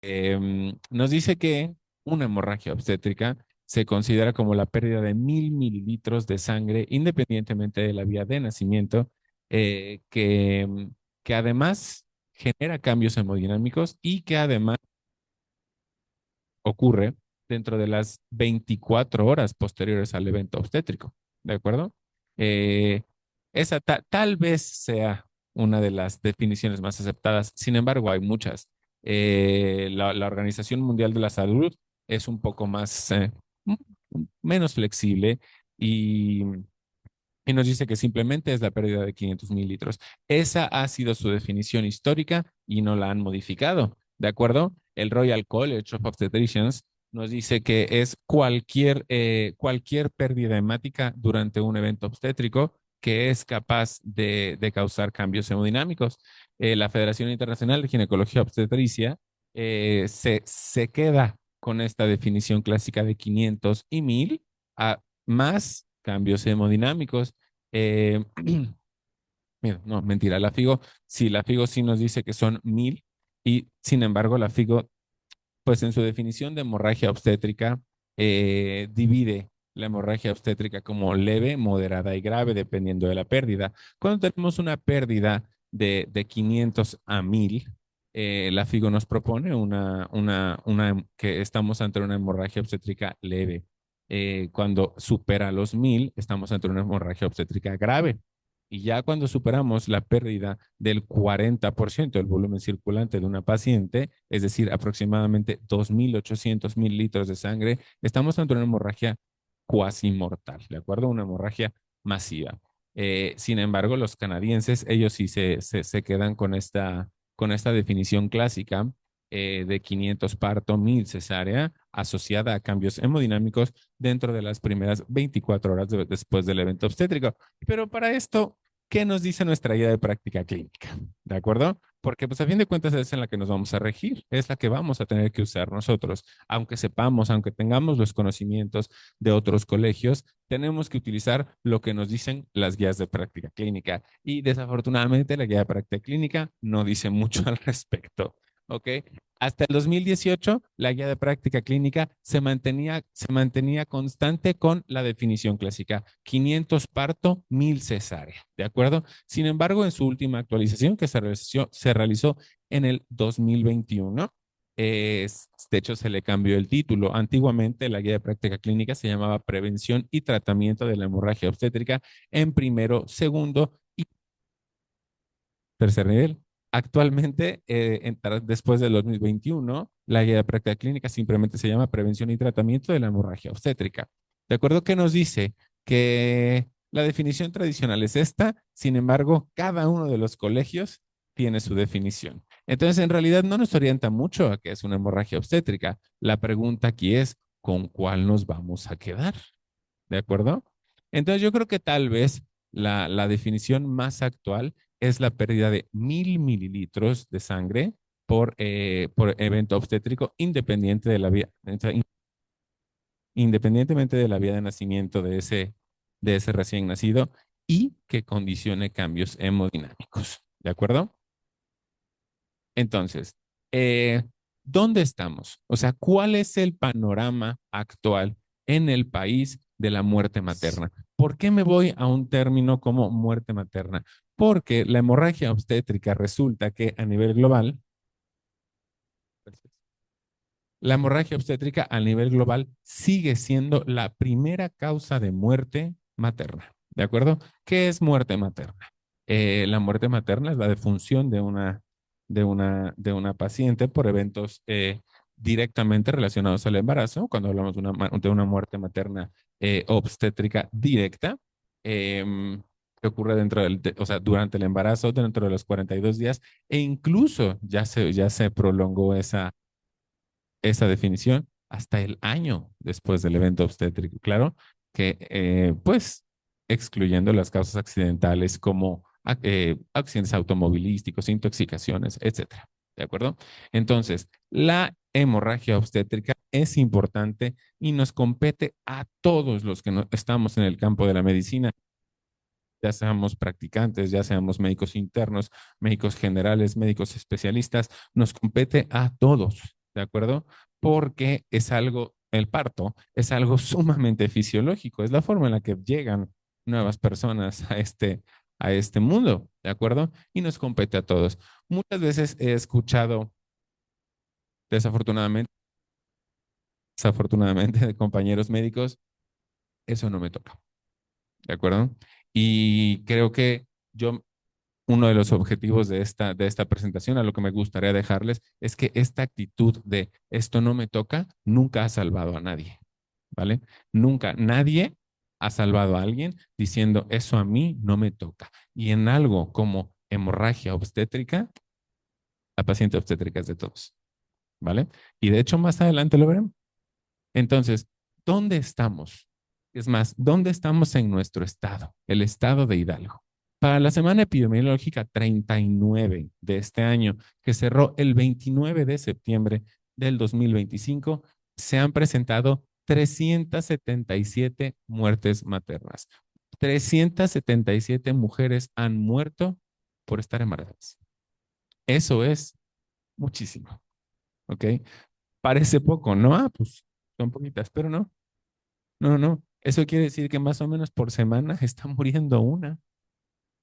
Nos dice que una hemorragia obstétrica se considera como la pérdida de 1000 mililitros de sangre, independientemente de la vía de nacimiento, eh, que, mm, que además genera cambios hemodinámicos y que además ocurre dentro de las 24 horas posteriores al evento obstétrico. ¿De acuerdo? Eh, esa tal vez sea una de las definiciones más aceptadas. Sin embargo, hay muchas. La Organización Mundial de la Salud es un poco más, menos flexible y nos dice que simplemente es la pérdida de 500 mililitros. Esa ha sido su definición histórica y no la han modificado. ¿De acuerdo? El Royal College of Obstetricians nos dice que es cualquier pérdida hemática durante un evento obstétrico que es capaz de causar cambios hemodinámicos. La Federación Internacional de Ginecología Obstetricia se queda con esta definición clásica de 500 y 1000 a más cambios hemodinámicos. Eh, Mira, no, mentira, la FIGO sí nos dice que son 1000 y sin embargo la FIGO, pues en su definición de hemorragia obstétrica, divide la hemorragia obstétrica como leve, moderada y grave, dependiendo de la pérdida. Cuando tenemos una pérdida de 500 a 1000, la FIGO nos propone que estamos ante una hemorragia obstétrica leve. Cuando supera los 1000, estamos ante una hemorragia obstétrica grave. Y ya cuando superamos la pérdida del 40% del volumen circulante de una paciente, es decir, aproximadamente 2.800 mililitros de sangre, estamos ante una hemorragia cuasi mortal, ¿de acuerdo? Una hemorragia masiva. Sin embargo, los canadienses, ellos sí se quedan con esta definición clásica de 500 parto, 1000 cesárea, asociada a cambios hemodinámicos dentro de las primeras 24 horas después del evento obstétrico. Pero para esto, ¿qué nos dice nuestra guía de práctica clínica? ¿De acuerdo? Porque pues a fin de cuentas es en la que nos vamos a regir, es la que vamos a tener que usar nosotros, aunque sepamos, aunque tengamos los conocimientos de otros colegios, tenemos que utilizar lo que nos dicen las guías de práctica clínica y desafortunadamente la guía de práctica clínica no dice mucho al respecto. ¿Ok? Hasta el 2018, la guía de práctica clínica se mantenía constante con la definición clásica, 500 parto, 1000 cesárea, ¿de acuerdo? Sin embargo, en su última actualización que se realizó en el 2021, de hecho se le cambió el título. Antiguamente la guía de práctica clínica se llamaba Prevención y Tratamiento de la Hemorragia Obstétrica en primero, segundo y tercer nivel. Actualmente, después del 2021, la guía de práctica clínica simplemente se llama Prevención y Tratamiento de la Hemorragia Obstétrica. ¿De acuerdo? Que nos dice que la definición tradicional es esta, sin embargo, cada uno de los colegios tiene su definición. Entonces, en realidad no nos orienta mucho a qué es una hemorragia obstétrica. La pregunta aquí es, ¿con cuál nos vamos a quedar? ¿De acuerdo? Entonces yo creo que tal vez la definición más actual es la pérdida de 1000 mililitros de sangre por evento obstétrico independiente de la vía, independientemente de la vía de nacimiento de ese recién nacido y que condicione cambios hemodinámicos. ¿De acuerdo? Entonces, eh, ¿dónde estamos? O sea, ¿cuál es el panorama actual en el país de la muerte materna? ¿Por qué me voy a un término como muerte materna? Porque la hemorragia obstétrica resulta que a nivel global, la hemorragia obstétrica a nivel global sigue siendo la primera causa de muerte materna. ¿De acuerdo? ¿Qué es muerte materna? La muerte materna es la defunción de una paciente por eventos directamente relacionados al embarazo. Cuando hablamos de una muerte materna obstétrica directa, que ocurre o sea, durante el embarazo, dentro de los 42 días, e incluso ya se prolongó esa definición hasta el año después del evento obstétrico. Claro que, pues, excluyendo las causas accidentales como accidentes automovilísticos, intoxicaciones, etcétera. ¿De acuerdo? Entonces, la hemorragia obstétrica es importante y nos compete a todos los que estamos en el campo de la medicina, ya seamos practicantes, ya seamos médicos internos, médicos generales, médicos especialistas, nos compete a todos. ¿de acuerdo? Porque es algo, el parto es algo sumamente fisiológico, es la forma en la que llegan nuevas personas a este mundo, ¿de acuerdo? Y nos compete a todos. Muchas veces he escuchado, desafortunadamente, desafortunadamente, de compañeros médicos, eso no me toca, ¿de acuerdo? Y creo que yo uno de los objetivos de esta presentación, a lo que me gustaría dejarles, es que esta actitud de esto no me toca, nunca ha salvado a nadie, ¿vale? Nunca, nadie ha salvado a alguien diciendo eso a mí no me toca. Y en algo como hemorragia obstétrica, la paciente obstétrica es de todos, ¿vale? Y de hecho, más adelante lo veremos. Entonces, ¿dónde estamos? Es más, ¿dónde estamos en nuestro estado? El estado de Hidalgo. Para la semana epidemiológica 39 de este año, que cerró el 29 de septiembre del 2025, se han presentado 377 muertes maternas. 377 mujeres han muerto por estar embarazadas. Eso es muchísimo, ¿ok? Parece poco, ¿no? Ah, pues son poquitas, pero no. No, no. Eso quiere decir que más o menos por semana está muriendo una.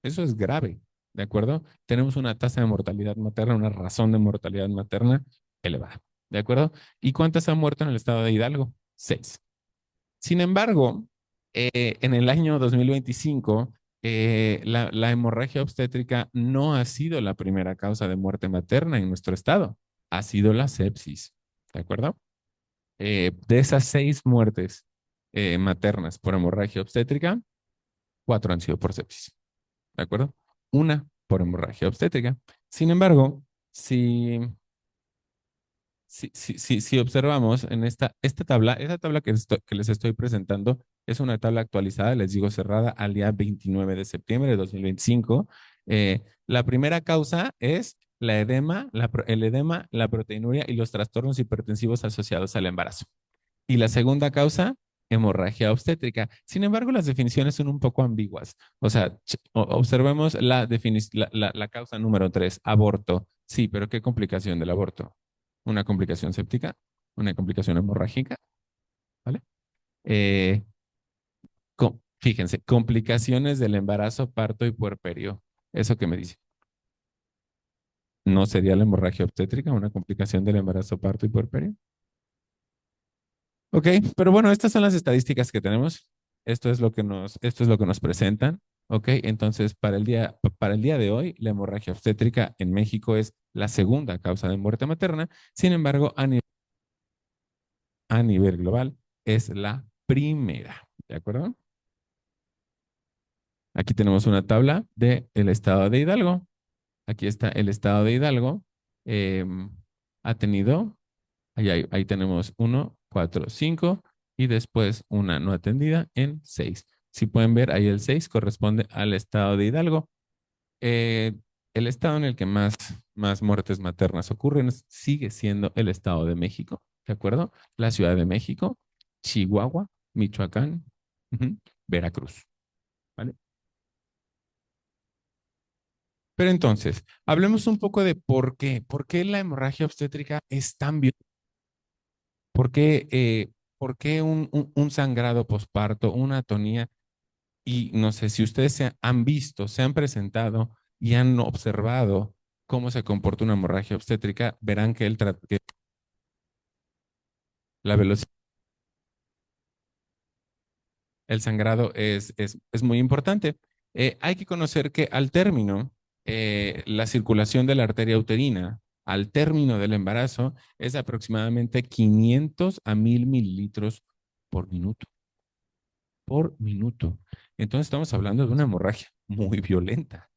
Eso es grave, ¿de acuerdo? Tenemos una tasa de mortalidad materna, una razón de mortalidad materna elevada, ¿de acuerdo? ¿Y cuántas han muerto en el estado de Hidalgo? Seis. Sin embargo, en el año 2025, la hemorragia obstétrica no ha sido la primera causa de muerte materna en nuestro estado, ha sido la sepsis, ¿de acuerdo? De esas seis muertes maternas por hemorragia obstétrica, cuatro han sido por sepsis, ¿de acuerdo? Una por hemorragia obstétrica. Sin embargo, si, si observamos en esta tabla, esa tabla que les estoy presentando es una tabla actualizada, les digo cerrada al día 29 de septiembre de 2025. La primera causa es la edema, el edema, la proteinuria y los trastornos hipertensivos asociados al embarazo. Y la segunda causa, hemorragia obstétrica. Sin embargo, las definiciones son un poco ambiguas. O sea, observemos la causa número tres, aborto. Sí, pero ¿qué complicación del aborto? Una complicación séptica, una complicación hemorrágica, ¿vale? Eh, fíjense, complicaciones del embarazo, parto y puerperio. ¿Eso qué me dice? ¿No sería la hemorragia obstétrica una complicación del embarazo, parto y puerperio? Ok, pero bueno, estas son las estadísticas que tenemos. Esto es lo que nos presentan. Ok, entonces para el día de hoy, la hemorragia obstétrica en México es la segunda causa de muerte materna. Sin embargo, a nivel global es la primera. ¿De acuerdo? Aquí tenemos una tabla del estado de Hidalgo. Aquí está el estado de Hidalgo. Ha tenido ahí tenemos uno, cuatro, cinco y después una no atendida en seis. Si pueden ver, ahí el 6 corresponde al estado de Hidalgo. Eh, el estado en el que más muertes maternas ocurren sigue siendo el estado de México, ¿de acuerdo? La Ciudad de México, Chihuahua, Michoacán, ujú, Veracruz, ¿vale? Pero entonces, hablemos un poco de por qué la hemorragia obstétrica es tan violenta. ¿Por qué un sangrado posparto, una atonía? Y no sé si ustedes han visto, se han presentado y han observado cómo se comporta una hemorragia obstétrica, verán que, que la velocidad, el sangrado es muy importante. Hay que conocer que al término, la circulación de la arteria uterina, al término del embarazo, es aproximadamente 500 a 1000 mililitros por minuto. Por minuto. Entonces estamos hablando de una hemorragia muy violenta,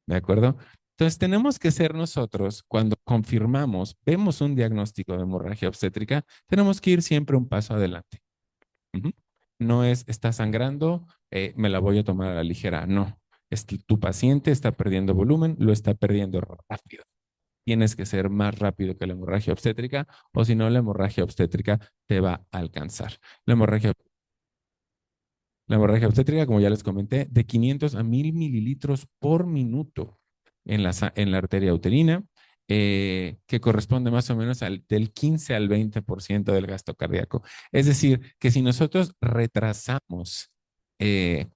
¿de acuerdo? Entonces tenemos que ser nosotros, cuando confirmamos, vemos un diagnóstico de hemorragia obstétrica, tenemos que ir siempre un paso adelante. Ujú. No es, está sangrando, me la voy a tomar a la ligera. No, es que tu paciente está perdiendo volumen, lo está perdiendo rápido. Tienes que ser más rápido que la hemorragia obstétrica o si no, la hemorragia obstétrica te va a alcanzar. La hemorragia obstétrica, como ya les comenté, de 500 a 1000 mililitros por minuto en la arteria uterina. que corresponde más o menos del 15 al 20% del gasto cardíaco. Es decir, que si nosotros retrasamos eh,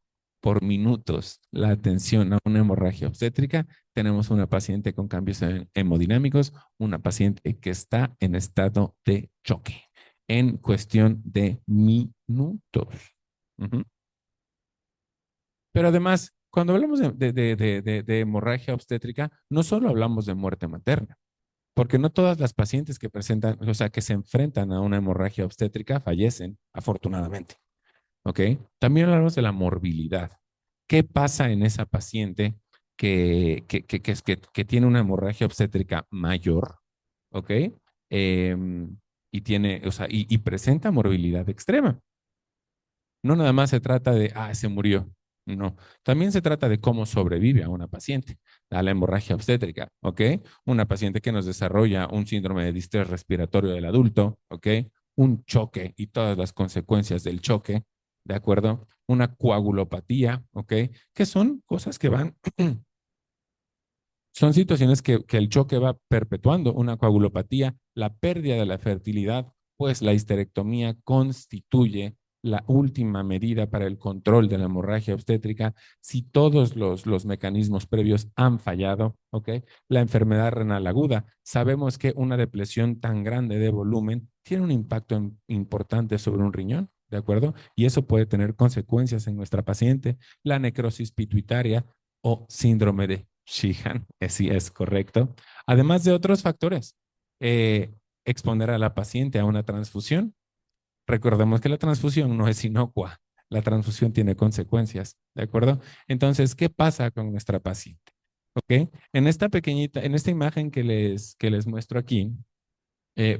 por minutos la atención a una hemorragia obstétrica, tenemos una paciente con cambios hemodinámicos, una paciente que está en estado de choque en cuestión de minutos. Ujú. Pero además, cuando hablamos de hemorragia obstétrica, no solo hablamos de muerte materna, porque no todas las pacientes que presentan, o sea, que se enfrentan a una hemorragia obstétrica fallecen, afortunadamente. ¿Ok? También hablamos de la morbilidad. ¿Qué pasa en esa paciente que tiene una hemorragia obstétrica mayor? ¿Ok? Y tiene, o sea, y presenta morbilidad extrema. No nada más se trata de, se murió. No, también se trata de cómo sobrevive a una paciente, a la hemorragia obstétrica, ¿ok? Una paciente que nos desarrolla un síndrome de distrés respiratorio del adulto, ¿ok? Un choque y todas las consecuencias del choque, ¿de acuerdo? Una coagulopatía, ¿ok? Que son cosas que van son situaciones que el choque va perpetuando, una coagulopatía, la pérdida de la fertilidad, pues la histerectomía constituye la última medida para el control de la hemorragia obstétrica si todos los mecanismos previos han fallado, ¿ok? La enfermedad renal aguda. Sabemos que una depresión tan grande de volumen tiene un impacto importante sobre un riñón, ¿de acuerdo? Y eso puede tener consecuencias en nuestra paciente. La necrosis pituitaria o síndrome de Sheehan, sí es correcto. Además de otros factores, exponer a la paciente a una transfusión. Recordemos que la transfusión no es inocua, la transfusión tiene consecuencias, ¿de acuerdo? Entonces, ¿qué pasa con nuestra paciente? ¿Ok? En esta pequeñita, en esta imagen que les muestro aquí,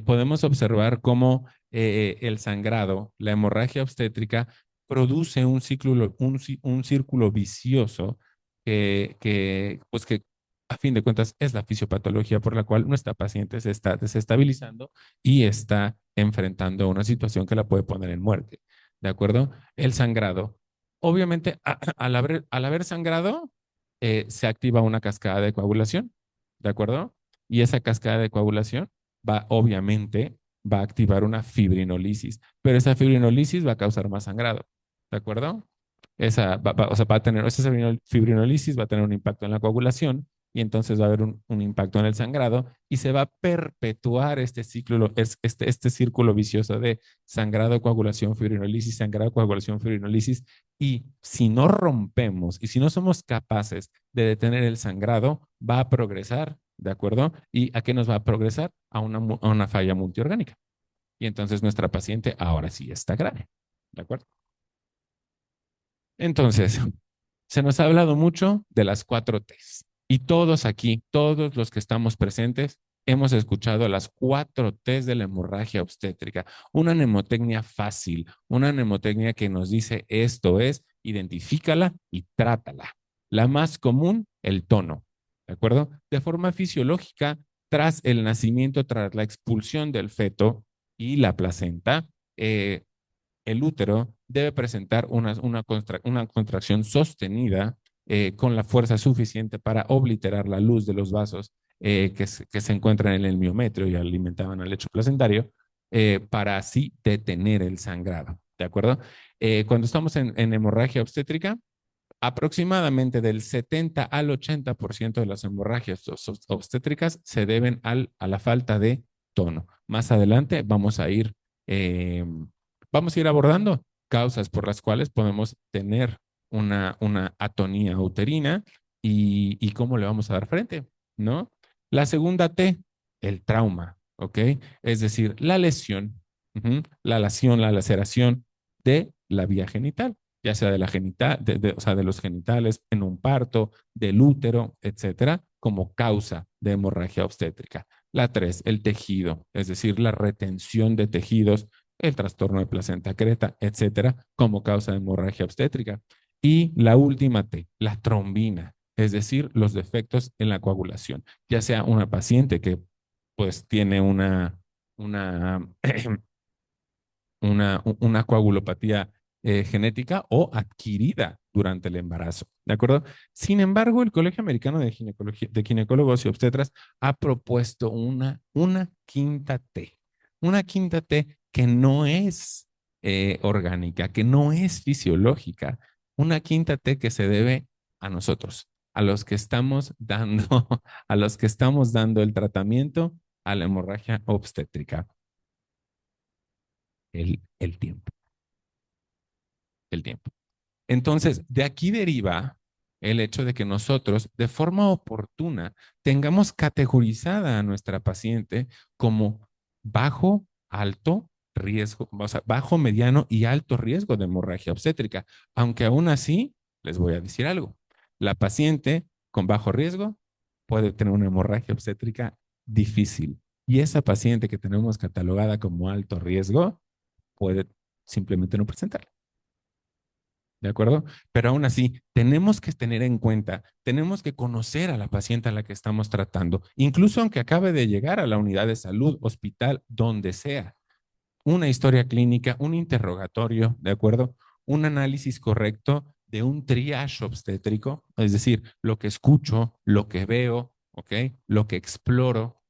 podemos observar cómo el sangrado, la hemorragia obstétrica, produce un círculo vicioso pues que a fin de cuentas es la fisiopatología por la cual nuestra paciente se está desestabilizando y está enfrentando a una situación que la puede poner en muerte. ¿De acuerdo? El sangrado. Obviamente, al haber sangrado, se activa una cascada de coagulación. ¿De acuerdo? Y esa cascada de coagulación obviamente, va a activar una fibrinolisis, pero esa fibrinolisis va a causar más sangrado, ¿de acuerdo? O sea, va a tener, esa fibrinolisis va a tener un impacto en la coagulación y entonces va a haber un impacto en el sangrado y se va a perpetuar este círculo vicioso de sangrado, coagulación, fibrinolisis, sangrado, coagulación, fibrinolisis. Y si no rompemos y si no somos capaces de detener el sangrado, va a progresar, ¿de acuerdo? ¿Y a qué nos va a progresar? A una falla multiorgánica. Y entonces nuestra paciente ahora sí está grave, ¿de acuerdo? Entonces, se nos ha hablado mucho de las 4 Ts. Y todos aquí, todos los que estamos presentes, hemos escuchado las 4 Ts de la hemorragia obstétrica. Una mnemotecnia fácil, una mnemotecnia que nos dice esto es, identifícala y trátala. La más común, el tono, ¿de acuerdo? De forma fisiológica, tras el nacimiento, tras la expulsión del feto y la placenta, el útero debe presentar una contracción sostenida con la fuerza suficiente para obliterar la luz de los vasos que se encuentran en el miometrio y alimentaban al lecho placentario para así detener el sangrado. ¿De acuerdo? Cuando estamos en hemorragia obstétrica, aproximadamente del 70 al 80% de las hemorragias obstétricas se deben a la falta de tono. Más adelante eh, vamos a ir abordando causas por las cuales podemos tener una atonía uterina y cómo le vamos a dar frente, ¿no? La segunda T, el trauma, ¿ok? Es decir, la lesión, la laceración de la vía genital, ya sea de la genital, o sea, de los genitales, en un parto, del útero, etcétera, como causa de hemorragia obstétrica. La 3, el tejido, es decir, la retención de tejidos, el trastorno de placenta creta, etcétera, como causa de hemorragia obstétrica. Y la última T, la trombina, es decir, los defectos en la coagulación, ya sea una paciente que pues tiene una, una coagulopatía genética o adquirida durante el embarazo, ¿de acuerdo? Sin embargo, el Colegio Americano de Ginecólogos y Obstetras ha propuesto una quinta T, una quinta T que no es orgánica, que no es fisiológica, una quinta T que se debe a nosotros, a los que estamos dando, a los que estamos dando el tratamiento a la hemorragia obstétrica. El tiempo, el tiempo. Entonces, de aquí deriva el hecho de que nosotros, de forma oportuna, tengamos categorizada a nuestra paciente como bajo, alto riesgo, o sea, bajo, mediano y alto riesgo de hemorragia obstétrica. Aunque aún así, les voy a decir algo. La paciente con bajo riesgo puede tener una hemorragia obstétrica difícil. Y esa paciente que tenemos catalogada como alto riesgo puede simplemente no presentar. ¿De acuerdo? Pero aún así, tenemos que tener en cuenta, tenemos que conocer a la paciente a la que estamos tratando, incluso aunque acabe de llegar a la unidad de salud, hospital, donde sea. Una historia clínica, un interrogatorio, ¿de acuerdo? Un análisis correcto de un triage obstétrico, es decir, lo que escucho, lo que veo, ¿ok? Lo que exploro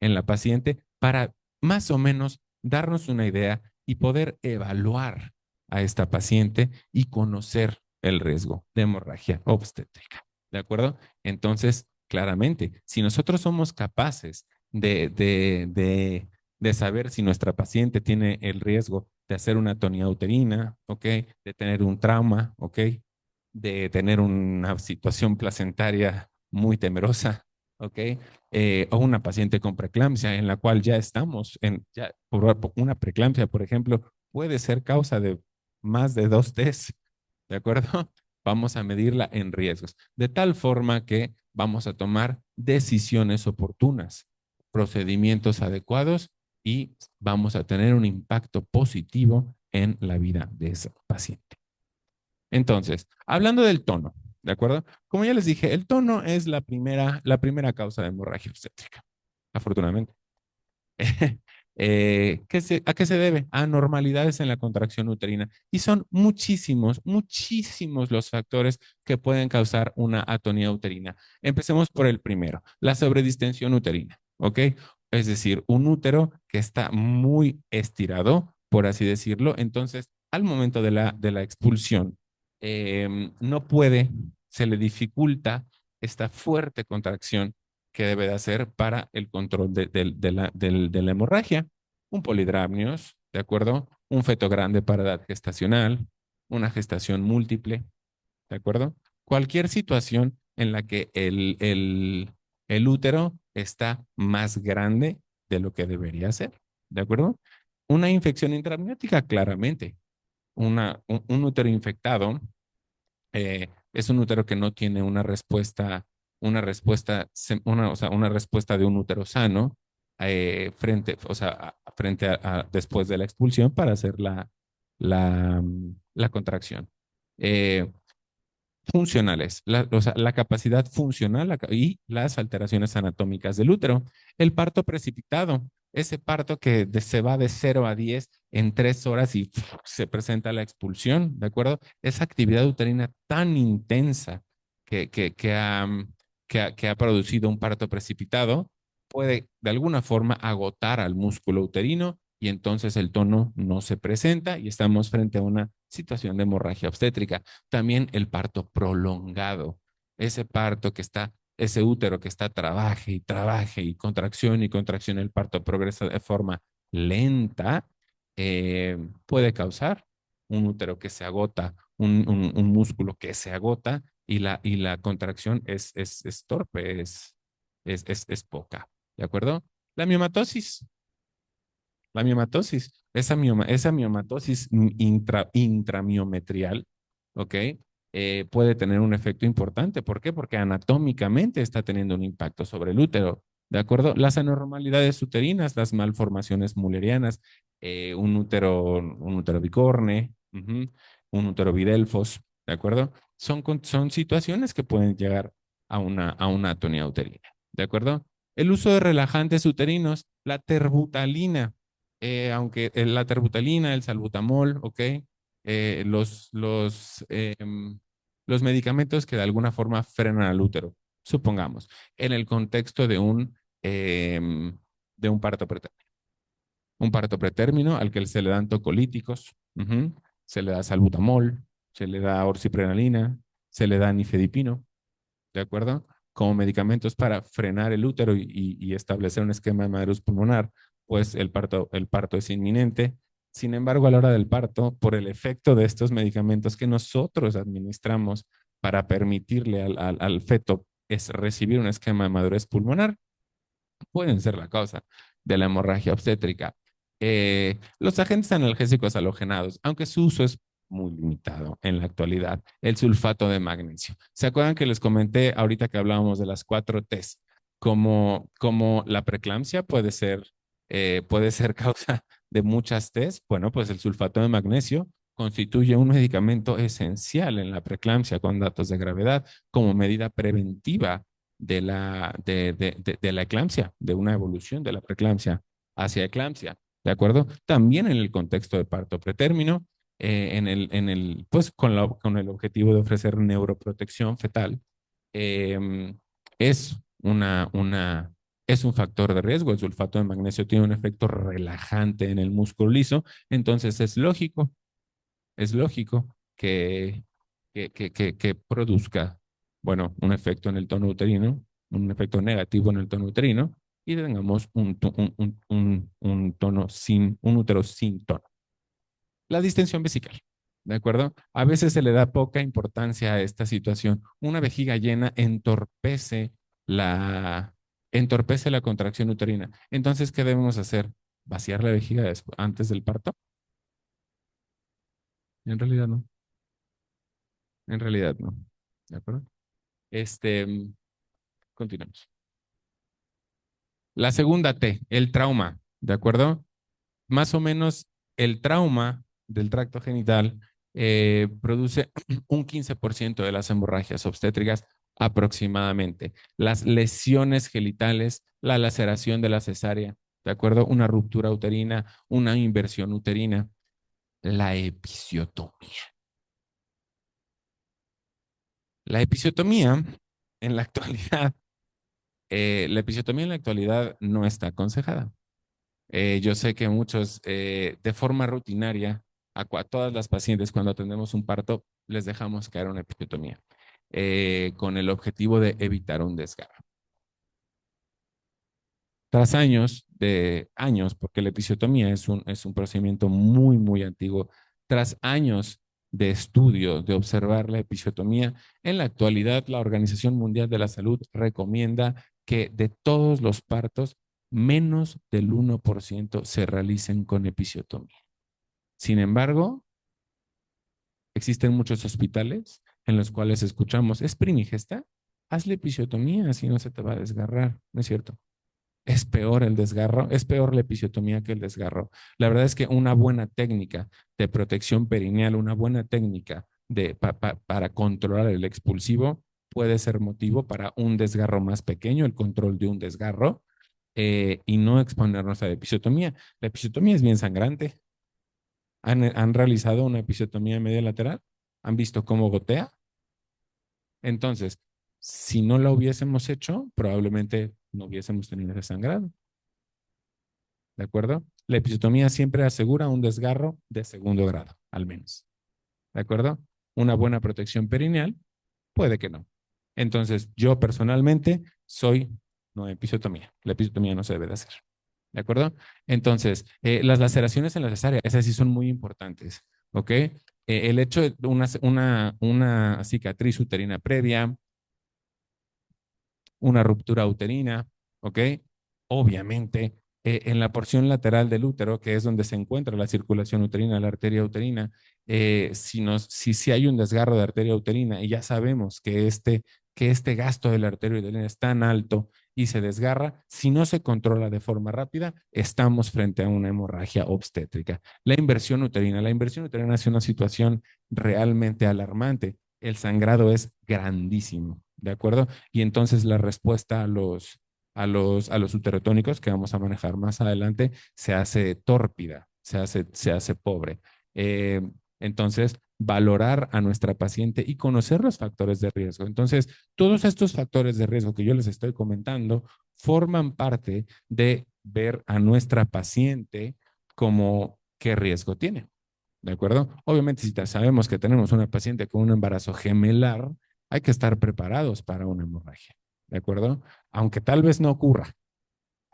en la paciente para más o menos darnos una idea y poder evaluar a esta paciente y conocer el riesgo de hemorragia obstétrica. ¿De acuerdo? Entonces, claramente, si nosotros somos capaces de saber si nuestra paciente tiene el riesgo de hacer una atonía uterina, ¿ok? De tener un trauma, ¿ok? De tener una situación placentaria muy temerosa, ¿ok? O una paciente con preeclampsia en la cual ya estamos, por una preeclampsia, por ejemplo, puede ser causa de más de 2 test, ¿de acuerdo? Vamos a medirla en riesgos, de tal forma que vamos a tomar decisiones oportunas, procedimientos adecuados y vamos a tener un impacto positivo en la vida de esa paciente. Entonces, hablando del tono, ¿de acuerdo? Como ya les dije, el tono es la primera causa de hemorragia obstétrica, afortunadamente. ¿A qué se debe? A anormalidades en la contracción uterina. Y son muchísimos, muchísimos los factores que pueden causar una atonía uterina. Empecemos por el primero, la sobredistensión uterina, ¿ok? Es decir, un útero que está muy estirado, por así decirlo. Entonces, al momento de la expulsión, no puede, se le dificulta esta fuerte contracción que debe de hacer para el control de la hemorragia. Un polidramnios, ¿de acuerdo? Un feto grande para edad gestacional, una gestación múltiple, ¿de acuerdo? Cualquier situación en la que el útero está más grande de lo que debería ser, ¿de acuerdo? Una infección intraamniótica, claramente. Un útero infectado es un útero que no tiene una respuesta de un útero sano frente después de la expulsión para hacer la contracción. Eh, Funcionales, la capacidad funcional y las alteraciones anatómicas del útero. El parto precipitado, ese parto que se va de 0 a 10 en 3 horas y se presenta la expulsión, ¿de acuerdo? Esa actividad uterina tan intensa que ha producido un parto precipitado puede de alguna forma agotar al músculo uterino y entonces el tono no se presenta y estamos frente a una situación de hemorragia obstétrica. También el parto prolongado, ese parto que está, ese útero que está trabaje y contracción, el parto progresa de forma lenta, puede causar un útero que se agota, un músculo que se agota y la contracción es torpe, es poca. ¿De acuerdo? La miomatosis. La miomatosis, esa miomatosis intramiometrial, ¿ok? Puede tener un efecto importante. ¿Por qué? Porque anatómicamente está teniendo un impacto sobre el útero. ¿De acuerdo? Las anormalidades uterinas, las malformaciones mullerianas, un útero bicorne, un útero bidelfos, ¿de acuerdo? Son situaciones que pueden llegar a una atonía uterina, ¿de acuerdo? El uso de relajantes uterinos, la terbutalina, aunque la terbutalina, el salbutamol, ¿ok? Los Los medicamentos que de alguna forma frenan al útero, supongamos, en el contexto de un parto pretérmino. Un parto pretérmino al que se le dan tocolíticos, se le da salbutamol, se le da orciprenalina, se le da nifedipino, ¿de acuerdo? Como medicamentos para frenar el útero y establecer un esquema de maderuz pulmonar, pues el parto es inminente. Sin embargo, a la hora del parto, por el efecto de estos medicamentos que nosotros administramos para permitirle al feto es recibir un esquema de madurez pulmonar, pueden ser la causa de la hemorragia obstétrica. Los agentes analgésicos halogenados, aunque su uso es muy limitado en la actualidad, el sulfato de magnesio. ¿Se acuerdan que les comenté ahorita que hablábamos de las 4 T's? Como la preeclampsia puede ser causa de muchas T's. Bueno, pues el sulfato de magnesio constituye un medicamento esencial en la preeclampsia con datos de gravedad como medida preventiva de la eclampsia, de una evolución de la preeclampsia hacia eclampsia, ¿de acuerdo? También en el contexto de parto pretérmino, pues con el objetivo de ofrecer neuroprotección fetal, eh, es es un factor de riesgo. El sulfato de magnesio tiene un efecto relajante en el músculo liso, entonces es lógico que produzca, bueno, un efecto en el tono uterino, un efecto negativo en el tono uterino y tengamos un tono un útero sin tono. La distensión vesical, ¿de acuerdo? A veces se le da poca importancia a esta situación. Una vejiga llena la, entorpece la contracción uterina. Entonces, ¿qué debemos hacer? ¿Vaciar la vejiga antes del parto? En realidad no. En realidad no. ¿De acuerdo? Este, continuamos. La segunda T, el trauma, ¿de acuerdo? Más o menos el trauma del tracto genital produce un 15% de las hemorragias obstétricas aproximadamente. Las lesiones genitales, la laceración de la cesárea, ¿de acuerdo? Una ruptura uterina, una inversión uterina, la episiotomía. La episiotomía en la actualidad, la episiotomía en la actualidad no está aconsejada. Yo sé que muchos, de forma rutinaria, a todas las pacientes cuando atendemos un parto, les dejamos caer una episiotomía con el objetivo de evitar un desgarro. Tras años, porque la episiotomía es un procedimiento muy, muy antiguo, tras años de estudio, de observar la episiotomía, en la actualidad la Organización Mundial de la Salud recomienda que de todos los partos, menos del 1% se realicen con episiotomía. Sin embargo, existen muchos hospitales en los cuales escuchamos, ¿es primigesta? Hazle episiotomía, así no se te va a desgarrar, ¿no es cierto? Es peor el desgarro, es peor la episiotomía que el desgarro. La verdad es que una buena técnica de protección perineal, una buena técnica para controlar el expulsivo puede ser motivo para un desgarro más pequeño, el control de un desgarro, y no exponernos a la episiotomía. La episiotomía es bien sangrante. ¿Han realizado una episiotomía media lateral? ¿Han visto cómo gotea? Entonces, si no la hubiésemos hecho, probablemente no hubiésemos tenido ese sangrado. ¿De acuerdo? La episiotomía siempre asegura un desgarro de segundo grado, al menos. ¿De acuerdo? Una buena protección perineal, puede que no. Entonces, yo personalmente soy no episiotomía. La episiotomía no se debe de hacer. ¿De acuerdo? Entonces, las laceraciones en la cesárea, esas sí son muy importantes. ¿Ok? El hecho de una cicatriz uterina previa, una ruptura uterina, ¿ok? Obviamente, en la porción lateral del útero, que es donde se encuentra la circulación uterina, la arteria uterina, si hay un desgarro de arteria uterina y ya sabemos que este gasto de la arteria uterina es tan alto y se desgarra, si no se controla de forma rápida, estamos frente a una hemorragia obstétrica. La inversión uterina es una situación realmente alarmante. El sangrado es grandísimo, ¿de acuerdo? Y entonces la respuesta a los uterotónicos que vamos a manejar más adelante se hace tórpida, se hace pobre. Eh, entonces, valorar a nuestra paciente y conocer los factores de riesgo. Entonces, todos estos factores de riesgo que yo les estoy comentando forman parte de ver a nuestra paciente como qué riesgo tiene. ¿De acuerdo? Obviamente, si sabemos que tenemos una paciente con un embarazo gemelar, hay que estar preparados para una hemorragia. ¿De acuerdo? Aunque tal vez no ocurra,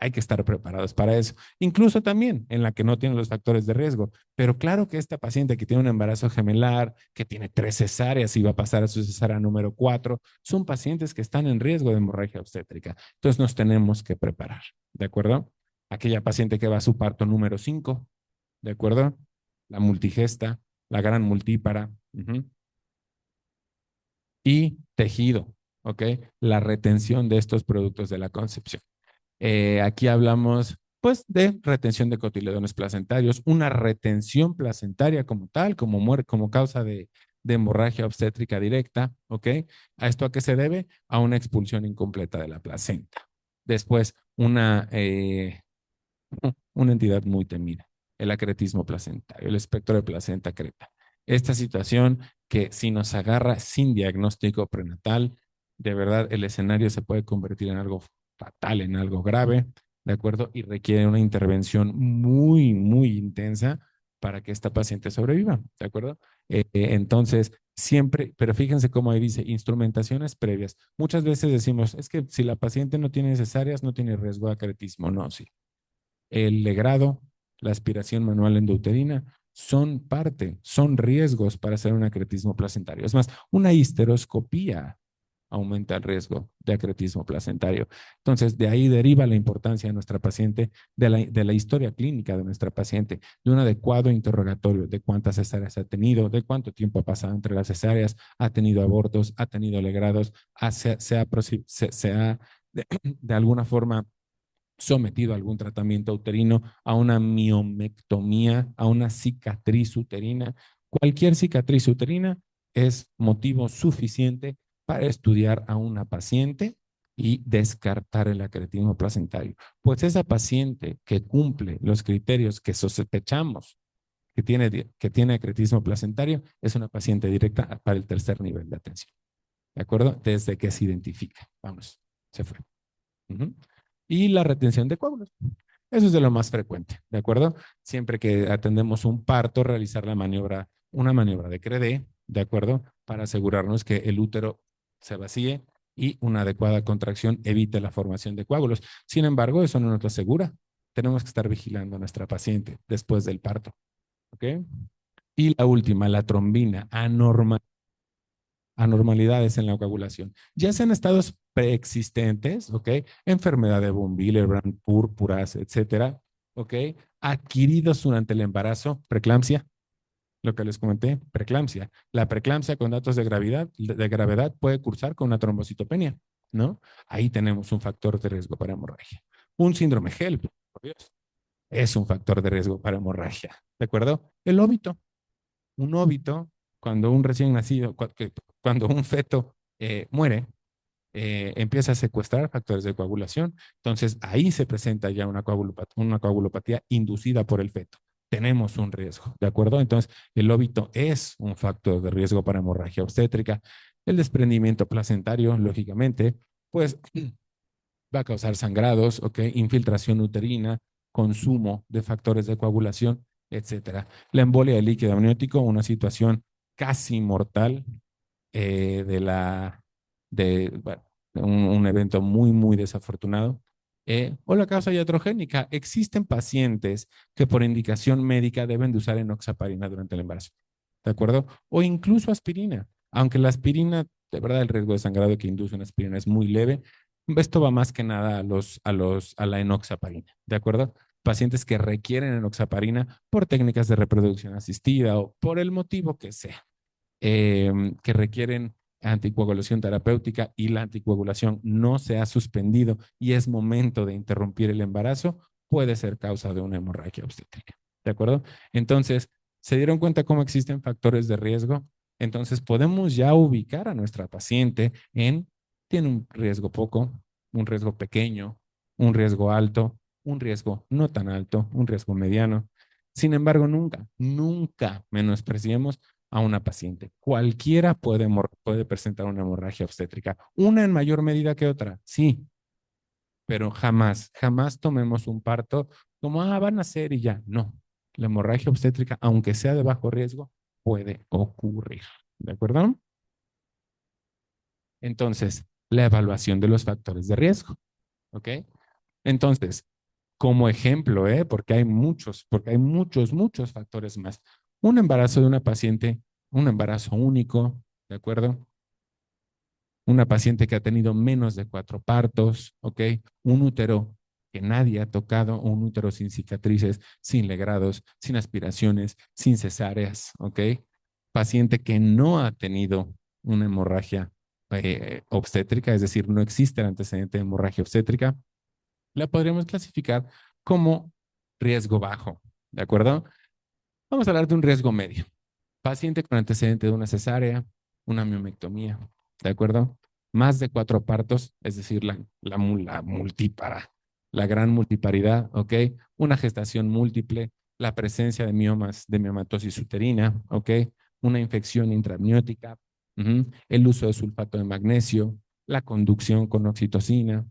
hay que estar preparados para eso. Incluso también en la que no tiene los factores de riesgo. Pero claro que esta paciente que tiene un embarazo gemelar, que tiene 3 cesáreas y va a pasar a su cesárea número 4, son pacientes que están en riesgo de hemorragia obstétrica. Entonces nos tenemos que preparar. ¿De acuerdo? Aquella paciente que va a su parto número 5, ¿de acuerdo? La multigesta, la gran multípara. Y tejido, ¿ok? La retención de estos productos de la concepción. Aquí hablamos, pues, de retención de cotiledones placentarios, una retención placentaria como tal, como muerte, como causa de hemorragia obstétrica directa, ¿ok? ¿A esto a qué se debe? A una expulsión incompleta de la placenta. Después, una entidad muy temida, el acretismo placentario, el espectro de placenta creta. Esta situación que si nos agarra sin diagnóstico prenatal, de verdad el escenario se puede convertir en algo fatal, en algo grave, ¿de acuerdo? Y requiere una intervención muy, muy intensa para que esta paciente sobreviva, ¿de acuerdo? Entonces, siempre, pero fíjense cómo ahí dice instrumentaciones previas. Muchas veces decimos, es que si la paciente no tiene cesáreas, no tiene riesgo de acretismo. No, sí, el legrado, la aspiración manual endouterina, son parte, son riesgos para hacer un acretismo placentario. Es más, una histeroscopía aumenta el riesgo de acretismo placentario. Entonces, de ahí deriva la importancia de nuestra paciente, de la historia clínica de nuestra paciente, de un adecuado interrogatorio de cuántas cesáreas ha tenido, de cuánto tiempo ha pasado entre las cesáreas, ha tenido abortos, ha tenido legrados, se ha de alguna forma sometido a algún tratamiento uterino, a una miomectomía, a una cicatriz uterina. Cualquier cicatriz uterina es motivo suficiente para estudiar a una paciente y descartar el acretismo placentario. Pues esa paciente que cumple los criterios que sospechamos que tiene acretismo placentario es una paciente directa para el tercer nivel de atención. ¿De acuerdo? Desde que se identifica. Vamos, se fue. Uh-huh. Y la retención de coágulos. Eso es de lo más frecuente, ¿de acuerdo? Siempre que atendemos un parto, realizar una maniobra de CREDE, ¿de acuerdo? Para asegurarnos que el útero se vacíe y una adecuada contracción evite la formación de coágulos. Sin embargo, eso no nos lo asegura. Tenemos que estar vigilando a nuestra paciente después del parto, ¿ok? Y la última, la trombina anormal, anormalidades en la coagulación, ya sean estados preexistentes, ¿ok? Enfermedad de von Willebrand, púrpuras, etcétera, ¿ok? Adquiridos durante el embarazo, preeclampsia, lo que les comenté, preeclampsia. La preeclampsia con datos de gravedad puede cursar con una trombocitopenia, ¿no? Ahí tenemos un factor de riesgo para hemorragia. Un síndrome HELP, por Dios, es un factor de riesgo para hemorragia, ¿de acuerdo? El óbito, un óbito, cuando un recién nacido, cuando un feto muere, empieza a secuestrar factores de coagulación. Entonces, ahí se presenta ya una coagulopatía inducida por el feto. Tenemos un riesgo, ¿de acuerdo? Entonces, el óbito es un factor de riesgo para hemorragia obstétrica. El desprendimiento placentario, lógicamente, pues va a causar sangrados, ¿ok? Infiltración uterina, consumo de factores de coagulación, etcétera. La embolia de líquido amniótico, una situación casi mortal de bueno, un evento muy, muy desafortunado. O la causa iatrogénica. Existen pacientes que por indicación médica deben de usar enoxaparina durante el embarazo, ¿de acuerdo? O incluso aspirina, aunque la aspirina, de verdad, el riesgo de sangrado que induce una aspirina es muy leve. Esto va más que nada a la enoxaparina, ¿de acuerdo? Pacientes que requieren enoxaparina por técnicas de reproducción asistida o por el motivo que sea, que requieren anticoagulación terapéutica y la anticoagulación no se ha suspendido y es momento de interrumpir el embarazo, puede ser causa de una hemorragia obstétrica. ¿De acuerdo? Entonces, ¿se dieron cuenta cómo existen factores de riesgo? Entonces, podemos ya ubicar a nuestra paciente tiene un riesgo poco, un riesgo pequeño, un riesgo alto, un riesgo no tan alto, un riesgo mediano. Sin embargo, nunca, nunca menospreciemos a una paciente. Cualquiera puede presentar una hemorragia obstétrica, una en mayor medida que otra, sí, pero jamás, jamás tomemos un parto como, van a ser y ya. No, la hemorragia obstétrica, aunque sea de bajo riesgo, puede ocurrir. ¿De acuerdo? Entonces, la evaluación de los factores de riesgo. ¿Ok? Entonces, como ejemplo, porque hay muchos factores más. Un embarazo de una paciente, un embarazo único, ¿de acuerdo? Una paciente que ha tenido menos de 4 partos, ¿ok? Un útero que nadie ha tocado, un útero sin cicatrices, sin legrados, sin aspiraciones, sin cesáreas, ¿ok? Paciente que no ha tenido una hemorragia obstétrica, es decir, no existe el antecedente de hemorragia obstétrica, la podríamos clasificar como riesgo bajo, ¿de acuerdo? Vamos a hablar de un riesgo medio. Paciente con antecedente de una cesárea, una miomectomía, ¿de acuerdo? Más de 4 partos, es decir, la multipara, la gran multiparidad, ¿ok? Una gestación múltiple, la presencia de miomas, de miomatosis uterina, ¿ok? Una infección intraamniótica, el uso de sulfato de magnesio, la conducción con oxitocina,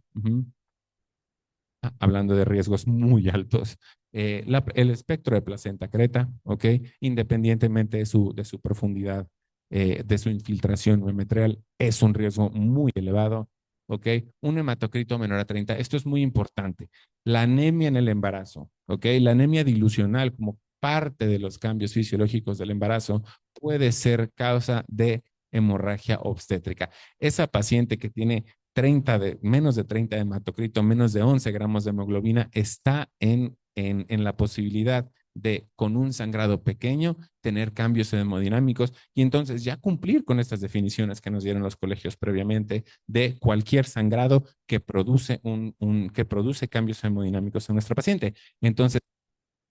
hablando de riesgos muy altos, el espectro de placenta creta, ¿ok? Independientemente de su profundidad, de su infiltración memetrial, es un riesgo muy elevado, ¿ok? Un hematocrito menor a 30, esto es muy importante. La anemia en el embarazo, ¿ok? La anemia dilucional como parte de los cambios fisiológicos del embarazo puede ser causa de hemorragia obstétrica. Esa paciente que tiene menos de 30 de hematocrito, menos de 11 gramos de hemoglobina, está en la posibilidad de, con un sangrado pequeño, tener cambios hemodinámicos y entonces ya cumplir con estas definiciones que nos dieron los colegios previamente de cualquier sangrado que produce cambios hemodinámicos en nuestra paciente. Entonces,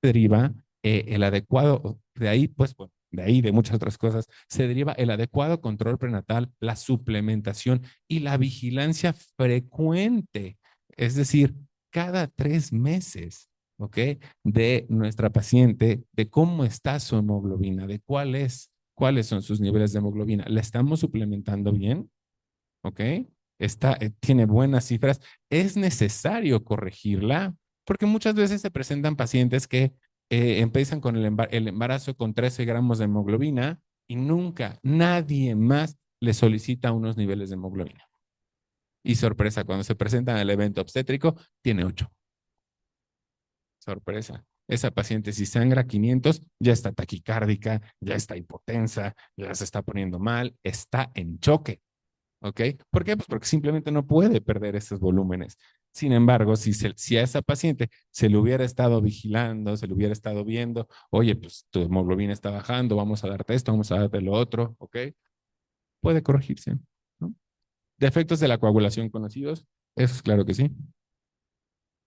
deriva el adecuado, de ahí, pues, bueno, de ahí, de muchas otras cosas, se deriva el adecuado control prenatal, la suplementación y la vigilancia frecuente, es decir, cada 3 meses, ¿ok? De nuestra paciente, de cómo está su hemoglobina, de cuáles son sus niveles de hemoglobina. ¿La estamos suplementando bien? ¿Ok? Tiene buenas cifras. ¿Es necesario corregirla? Porque muchas veces se presentan pacientes que empiezan con el embarazo con 13 gramos de hemoglobina y nunca, nadie más le solicita unos niveles de hemoglobina. Y sorpresa, cuando se presentan al evento obstétrico, tiene 8. Sorpresa. Esa paciente si sangra 500, ya está taquicárdica, ya está hipotensa, ya se está poniendo mal, está en choque. ¿Ok? ¿Por qué? Pues porque simplemente no puede perder esos volúmenes. Sin embargo, si a esa paciente se le hubiera estado vigilando, se le hubiera estado viendo, oye, pues tu hemoglobina está bajando, vamos a darte esto, vamos a darte lo otro, ¿ok? Puede corregirse, ¿no? Defectos de la coagulación conocidos, eso es claro que sí.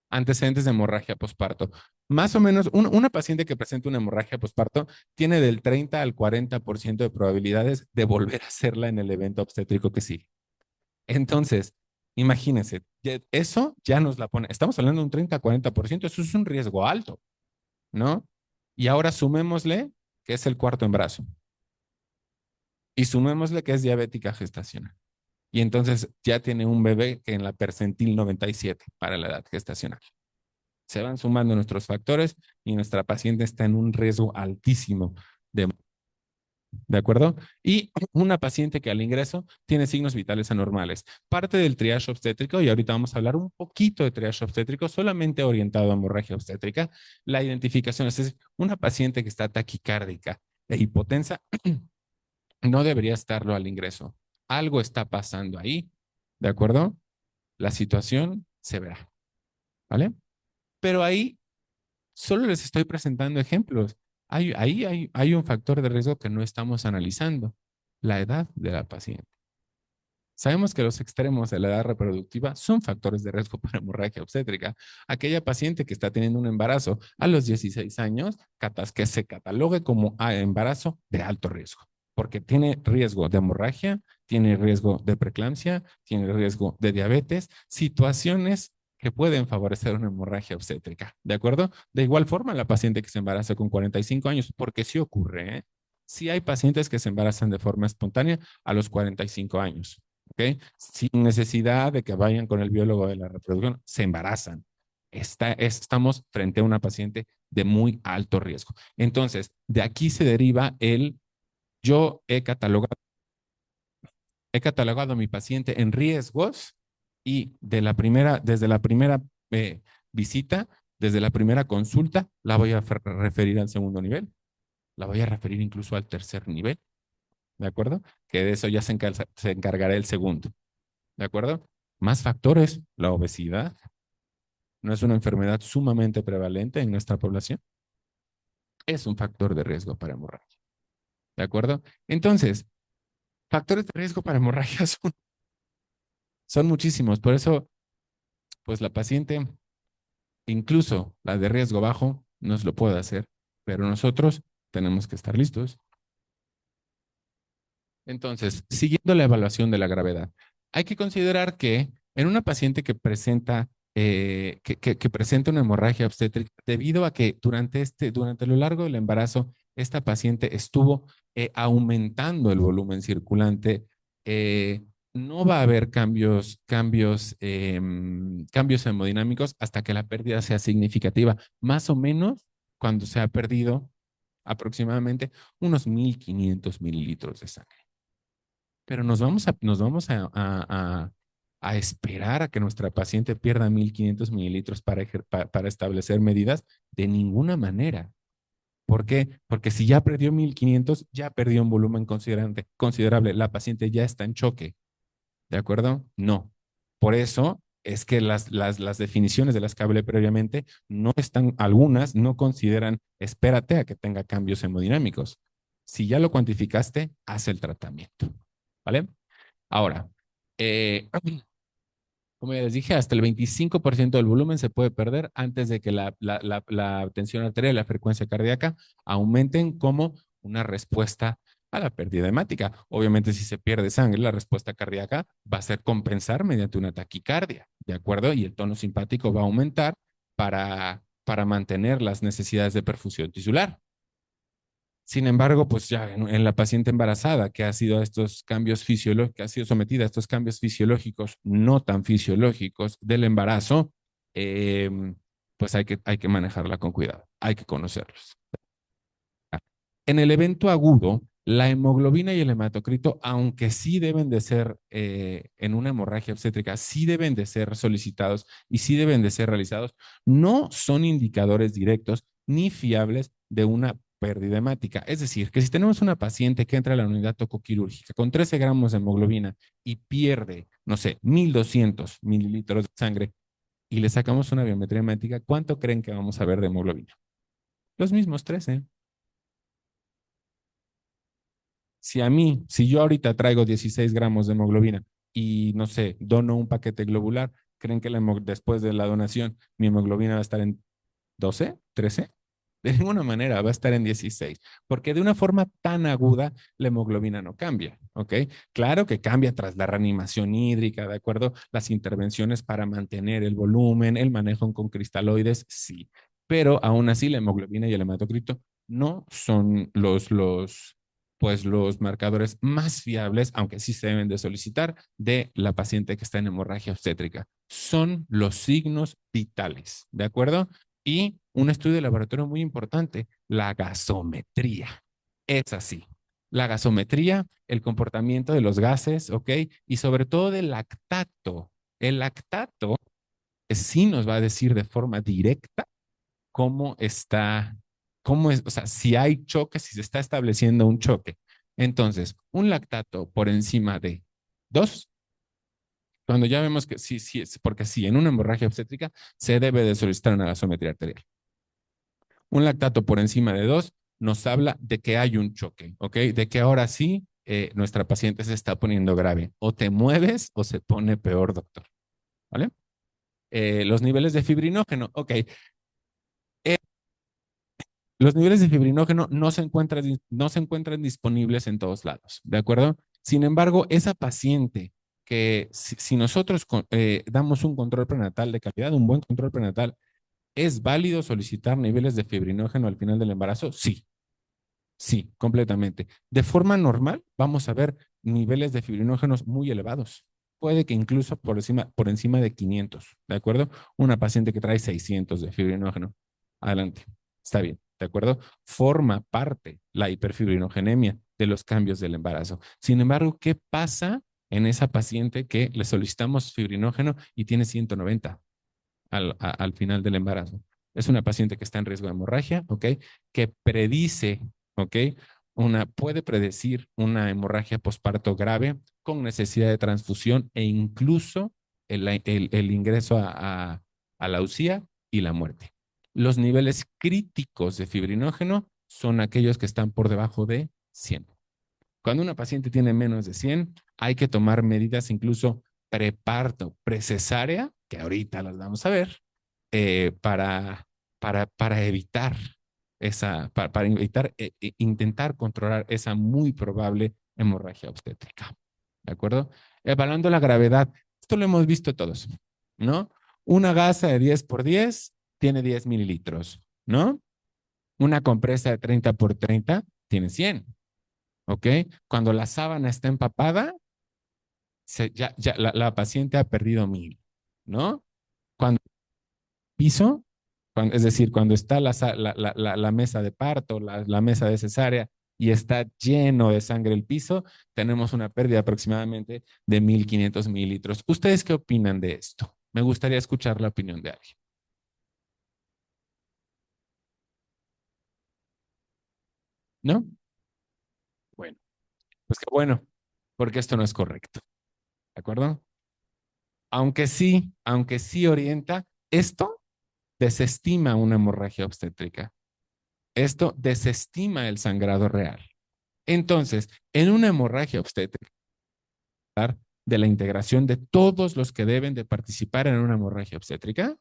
Antecedentes de hemorragia posparto. Más o menos, una paciente que presenta una hemorragia posparto tiene del 30 al 40% de probabilidades de volver a hacerla en el evento obstétrico que sigue. Entonces, imagínense, eso ya nos la pone, estamos hablando de un 30-40%, eso es un riesgo alto, ¿no? Y ahora sumémosle que es el cuarto embarazo y sumémosle que es diabética gestacional. Y entonces ya tiene un bebé que en la percentil 97 para la edad gestacional. Se van sumando nuestros factores y nuestra paciente está en un riesgo altísimo ¿de acuerdo? Y una paciente que al ingreso tiene signos vitales anormales. Parte del triage obstétrico, y ahorita vamos a hablar un poquito de triage obstétrico, solamente orientado a hemorragia obstétrica, la identificación, es decir, una paciente que está taquicárdica e hipotensa no debería estarlo al ingreso. Algo está pasando ahí, ¿de acuerdo? La situación se verá, ¿vale? Pero ahí solo les estoy presentando ejemplos. Hay un factor de riesgo que no estamos analizando, la edad de la paciente. Sabemos que los extremos de la edad reproductiva son factores de riesgo para hemorragia obstétrica. Aquella paciente que está teniendo un embarazo a los 16 años, que se catalogue como embarazo de alto riesgo, porque tiene riesgo de hemorragia, tiene riesgo de preeclampsia, tiene riesgo de diabetes, situaciones que pueden favorecer una hemorragia obstétrica, ¿de acuerdo? De igual forma, la paciente que se embaraza con 45 años, porque sí ocurre, ¿eh? Sí hay pacientes que se embarazan de forma espontánea a los 45 años, ¿ok? Sin necesidad de que vayan con el biólogo de la reproducción, se embarazan. Estamos frente a una paciente de muy alto riesgo. Entonces, de aquí se deriva yo he catalogado a mi paciente en riesgos y desde la primera eh, visita, desde la primera consulta, la voy a referir al segundo nivel, la voy a referir incluso al tercer nivel, ¿de acuerdo? Que de eso ya se encargará el segundo, ¿de acuerdo? Más factores, la obesidad no es una enfermedad sumamente prevalente en nuestra población, es un factor de riesgo para hemorragia, ¿de acuerdo? Entonces, factores de riesgo para hemorragia son muchísimos, por eso, pues la paciente, incluso la de riesgo bajo, nos lo puede hacer, pero nosotros tenemos que estar listos. Entonces, siguiendo la evaluación de la gravedad, hay que considerar que en una paciente que presenta una hemorragia obstétrica, debido a que durante lo largo del embarazo, esta paciente estuvo aumentando el volumen circulante, eh, no va a haber cambios hemodinámicos hasta que la pérdida sea significativa, más o menos cuando se ha perdido aproximadamente unos 1.500 mililitros de sangre. Pero a esperar a que nuestra paciente pierda 1.500 mililitros para establecer medidas de ninguna manera. ¿Por qué? Porque si ya perdió 1.500, ya perdió un volumen considerable. La paciente ya está en choque. ¿De acuerdo? No. Por eso es que las definiciones de las que hablé previamente no están, algunas no consideran, espérate a que tenga cambios hemodinámicos. Si ya lo cuantificaste, haz el tratamiento. ¿Vale? Ahora, eh, como ya les dije, hasta el 25% del volumen se puede perder antes de que la tensión arterial y la frecuencia cardíaca aumenten como una respuesta a la pérdida hemática. Obviamente, si se pierde sangre, la respuesta cardíaca va a ser compensar mediante una taquicardia, ¿de acuerdo? Y el tono simpático va a aumentar para mantener las necesidades de perfusión tisular. Sin embargo, pues ya en la paciente embarazada que ha sido a estos cambios fisiológicos, que ha sido sometida a estos cambios fisiológicos no tan fisiológicos del embarazo, eh, pues hay que manejarla con cuidado, hay que conocerlos. En el evento agudo, la hemoglobina y el hematocrito, aunque sí deben de ser en una hemorragia obstétrica, sí deben de ser solicitados y sí deben de ser realizados, no son indicadores directos ni fiables de una pérdida hemática. Es decir, que si tenemos una paciente que entra a la unidad tocoquirúrgica con 13 gramos de hemoglobina y pierde, no sé, 1.200 mililitros de sangre y le sacamos una biometría hemática, ¿cuánto creen que vamos a ver de hemoglobina? Los mismos 13. Si yo ahorita traigo 16 gramos de hemoglobina y no sé, dono un paquete globular, ¿creen que después de la donación mi hemoglobina va a estar en 12, 13? De ninguna manera va a estar en 16, porque de una forma tan aguda la hemoglobina no cambia, ¿ok? Claro que cambia tras la reanimación hídrica, ¿de acuerdo? Las intervenciones para mantener el volumen, el manejo con cristaloides, sí, pero aún así la hemoglobina y el hematocrito no son pues los marcadores más fiables, aunque sí se deben de solicitar, de la paciente que está en hemorragia obstétrica. Son los signos vitales, ¿de acuerdo? Y un estudio de laboratorio muy importante, la gasometría. Es así. La gasometría, el comportamiento de los gases, ¿ok? Y sobre todo del lactato. El lactato sí nos va a decir de forma directa cómo está, cómo es, o sea, si hay choque, si se está estableciendo un choque. Entonces, un lactato por encima de 2, cuando ya vemos que sí, sí, porque sí, en una hemorragia obstétrica se debe de solicitar una gasometría arterial. Un lactato por encima de 2 nos habla de que hay un choque, ¿ok? De que ahora sí nuestra paciente se está poniendo grave. O te mueves o se pone peor, doctor, ¿vale? Los niveles de fibrinógeno, ok. Los niveles de fibrinógeno no se encuentran disponibles en todos lados, ¿de acuerdo? Sin embargo, esa paciente que si nosotros damos un control prenatal de calidad, un buen control prenatal, ¿es válido solicitar niveles de fibrinógeno al final del embarazo? Sí, Sí, completamente. De forma normal, vamos a ver niveles de fibrinógenos muy elevados. Puede que incluso por encima de 500, ¿de acuerdo? Una paciente que trae 600 de fibrinógeno. Adelante. Está bien, ¿de acuerdo? Forma parte la hiperfibrinogenemia de los cambios del embarazo. Sin embargo, ¿qué pasa en esa paciente que le solicitamos fibrinógeno y tiene 190 al final del embarazo? Es una paciente que está en riesgo de hemorragia, ¿ok? Que predice, ¿ok? Puede predecir una hemorragia posparto grave con necesidad de transfusión e incluso el ingreso a la UCIA y la muerte. Los niveles críticos de fibrinógeno son aquellos que están por debajo de 100. Cuando una paciente tiene menos de 100, hay que tomar medidas incluso preparto, precesárea, que ahorita las vamos a ver, para evitar para evitar, intentar controlar esa muy probable hemorragia obstétrica. ¿De acuerdo? Evaluando la gravedad. Esto lo hemos visto todos, ¿no? Una gasa de 10 por 10 tiene 10 mililitros, ¿no? Una compresa de 30 por 30 tiene 100. ¿Ok? Cuando la sábana está empapada, ya la paciente ha perdido 1000, ¿no? Cuando piso, es decir, cuando está la mesa de parto, la mesa de cesárea y está lleno de sangre el piso, tenemos una pérdida aproximadamente de 1500 mililitros. ¿Ustedes qué opinan de esto? Me gustaría escuchar la opinión de alguien, ¿no? Bueno, pues qué bueno, porque esto no es correcto, ¿de acuerdo? Aunque sí orienta, esto desestima una hemorragia obstétrica. Esto desestima el sangrado real. Entonces, en una hemorragia obstétrica, de la integración de todos los que deben de participar en una hemorragia obstétrica,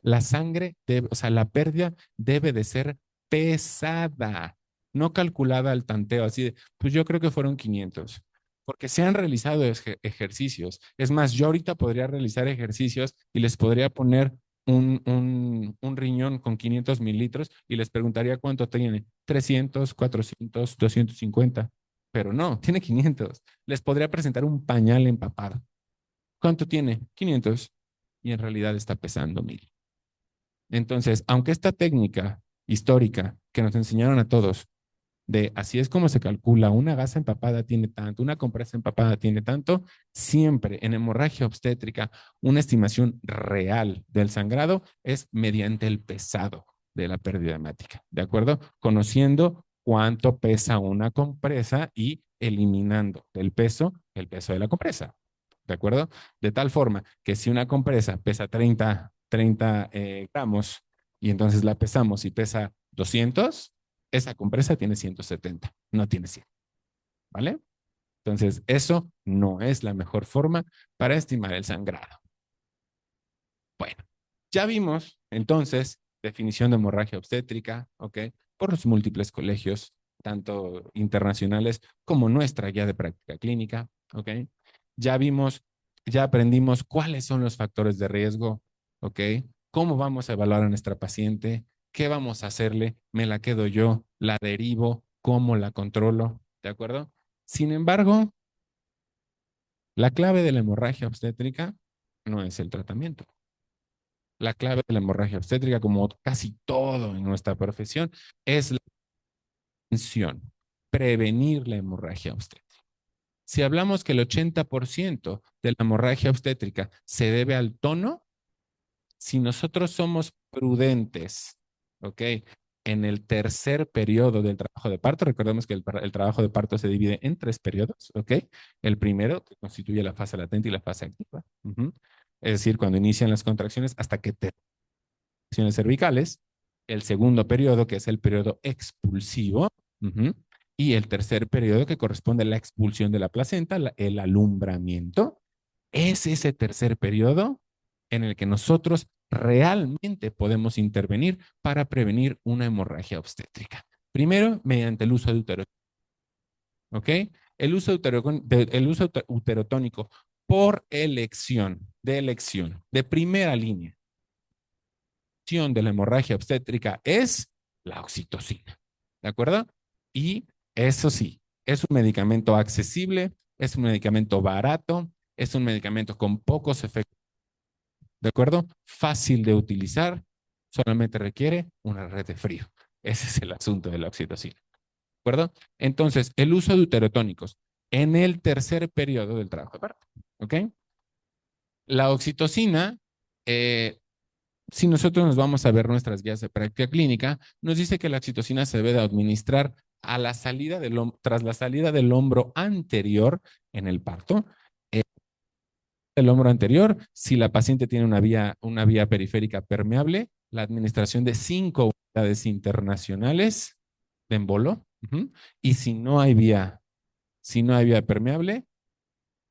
la sangre, o sea, la pérdida debe de ser pesada, no calculada al tanteo, así de, pues yo creo que fueron 500, porque se han realizado ejercicios. Es más, yo ahorita podría realizar ejercicios y les podría poner un riñón con 500 mililitros y les preguntaría cuánto tiene, 300, 400, 250, pero no, tiene 500. Les podría presentar un pañal empapado. ¿Cuánto tiene? 500. Y en realidad está pesando 1000. Entonces, aunque esta técnica histórica que nos enseñaron a todos de así es como se calcula, una gasa empapada tiene tanto, una compresa empapada tiene tanto, siempre en hemorragia obstétrica, una estimación real del sangrado es mediante el pesado de la pérdida hemática, ¿de acuerdo? Conociendo cuánto pesa una compresa y eliminando del peso el peso de la compresa, ¿de acuerdo? De tal forma que si una compresa pesa 30 gramos y entonces la pesamos y pesa 200, esa compresa tiene 170, no tiene 100, ¿vale? Entonces, eso no es la mejor forma para estimar el sangrado. Bueno, ya vimos entonces definición de hemorragia obstétrica, ¿ok? Por los múltiples colegios, tanto internacionales como nuestra guía de práctica clínica, ¿ok? Ya vimos, ya aprendimos cuáles son los factores de riesgo, ¿ok? ¿Cómo vamos a evaluar a nuestra paciente? ¿Qué vamos a hacerle? ¿Me la quedo yo? ¿La derivo? ¿Cómo la controlo? ¿De acuerdo? Sin embargo, la clave de la hemorragia obstétrica no es el tratamiento. La clave de la hemorragia obstétrica, como casi todo en nuestra profesión, es la prevención, prevenir la hemorragia obstétrica. Si hablamos que el 80% de la hemorragia obstétrica se debe al tono, si nosotros somos prudentes, ¿ok? En el tercer periodo del trabajo de parto, recordemos que el trabajo de parto se divide en 3 periodos, ¿ok? El primero, que constituye la fase latente y la fase activa. Es decir, cuando inician las contracciones hasta que cervicales, el segundo periodo, que es el periodo expulsivo, y el tercer periodo, que corresponde a la expulsión de la placenta, el alumbramiento. Es ese tercer periodo en el que nosotros realmente podemos intervenir para prevenir una hemorragia obstétrica. Primero, mediante el uso de útero, ¿ok? El uso uterotónico por elección, de primera línea de la hemorragia obstétrica es la oxitocina. ¿de acuerdo? Y eso sí, es un medicamento accesible, es un medicamento barato, es un medicamento con pocos efectos, ¿de acuerdo? Fácil de utilizar, solamente requiere una red de frío. Ese es el asunto de la oxitocina, ¿de acuerdo? Entonces, el uso de uterotónicos en el tercer periodo del trabajo de parto, ¿ok? La oxitocina, eh, si nosotros nos vamos a ver nuestras guías de práctica clínica, nos dice que la oxitocina se debe de administrar a la salida tras la salida del hombro anterior en el parto. El hombro anterior, si la paciente tiene una vía periférica permeable, la administración de 5 unidades internacionales de embolo. Y si no hay vía permeable,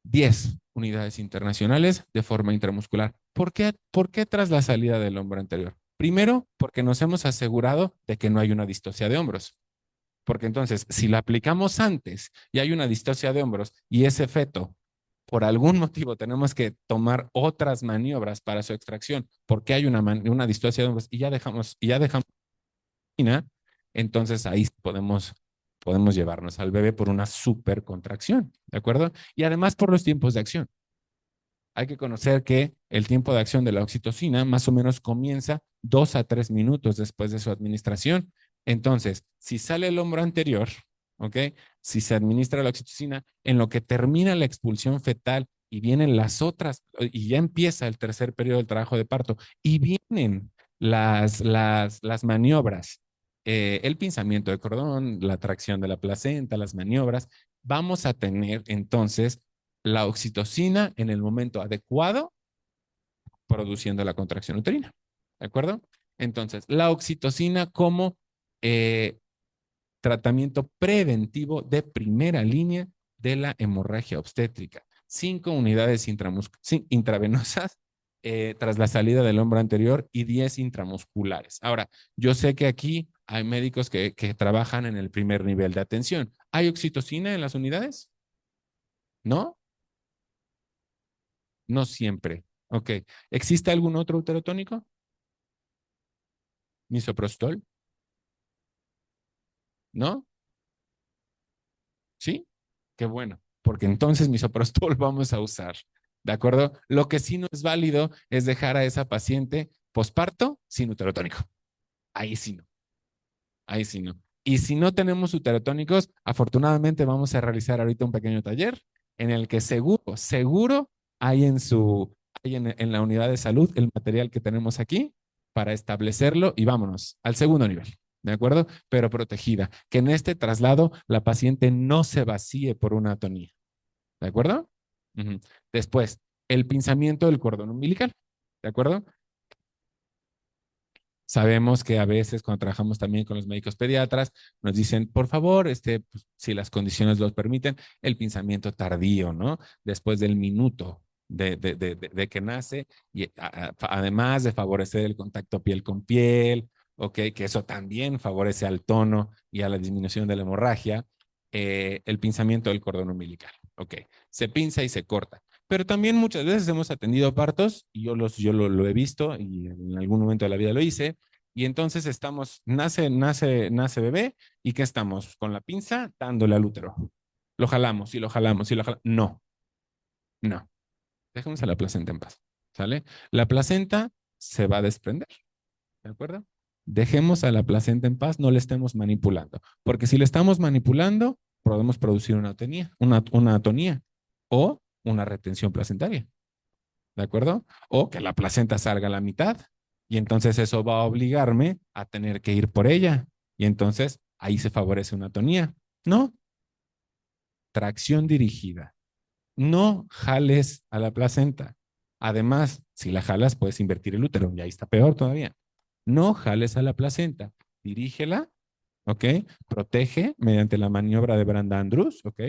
10 unidades internacionales de forma intramuscular. ¿Por qué tras la salida del hombro anterior? Primero, porque nos hemos asegurado de que no hay una distosia de hombros. Porque entonces, si la aplicamos antes y hay una distosia de hombros y ese feto, por algún motivo, tenemos que tomar otras maniobras para su extracción, porque hay una distosia de hombros y ya dejamos, entonces ahí podemos llevarnos al bebé por una supercontracción, ¿de acuerdo? Y además por los tiempos de acción. Hay que conocer que el tiempo de acción de la oxitocina más o menos comienza 2 a 3 minutos después de su administración. Entonces, si sale el hombro anterior, ¿ok? Si se administra la oxitocina, en lo que termina la expulsión fetal y vienen las otras, y ya empieza el tercer periodo del trabajo de parto, y vienen las maniobras, el pinzamiento de cordón, la tracción de la placenta, las maniobras, vamos a tener entonces la oxitocina en el momento adecuado produciendo la contracción uterina. ¿De acuerdo? Entonces, la oxitocina como eh, tratamiento preventivo de primera línea de la hemorragia obstétrica. 5 unidades intravenosas tras la salida del hombro anterior y 10 intramusculares. Ahora, yo sé que aquí hay médicos que trabajan en el primer nivel de atención. ¿Hay oxitocina en las unidades? ¿No? No siempre. Ok. ¿Existe algún otro uterotónico? ¿Misoprostol? ¿No? ¿Sí? Qué bueno. Porque entonces misoprostol vamos a usar. ¿De acuerdo? Lo que sí no es válido es dejar a esa paciente posparto sin uterotónico. Ahí sí no. Ahí sí no. Y si no tenemos uterotónicos, afortunadamente vamos a realizar ahorita un pequeño taller en el que seguro hay en la unidad de salud el material que tenemos aquí para establecerlo y vámonos al segundo nivel, ¿de acuerdo? Pero protegida, que en este traslado la paciente no se vacíe por una atonía, ¿de acuerdo? Ujú. Después, el pinzamiento del cordón umbilical, ¿de acuerdo? Sabemos que a veces cuando trabajamos también con los médicos pediatras, nos dicen, por favor, pues, si las condiciones los permiten, el pinzamiento tardío, ¿no? Después del minuto de que nace, y además de favorecer el contacto piel con piel, ¿ok? Que eso también favorece al tono y a la disminución de la hemorragia, el pinzamiento del cordón umbilical, ¿ok? Se pinza y se corta. Pero también muchas veces hemos atendido partos, y yo lo he visto y en algún momento de la vida lo hice, y entonces nace bebé, ¿y qué estamos? Con la pinza dándole al útero. Lo jalamos y lo jalamos y lo jalamos. No, no. Dejemos a la placenta en paz, ¿sale? La placenta se va a desprender, ¿de acuerdo? Dejemos a la placenta en paz, no le estemos manipulando, porque si le estamos manipulando, podemos producir una atonía o una retención placentaria. ¿De acuerdo? O que la placenta salga a la mitad y entonces eso va a obligarme a tener que ir por ella y entonces ahí se favorece una atonía. No, tracción dirigida. No jales a la placenta. Además, si la jalas, puedes invertir el útero y ahí está peor todavía. No jales a la placenta. Dirígela, ¿ok? Protege mediante la maniobra de Branda-Andrews, ¿ok?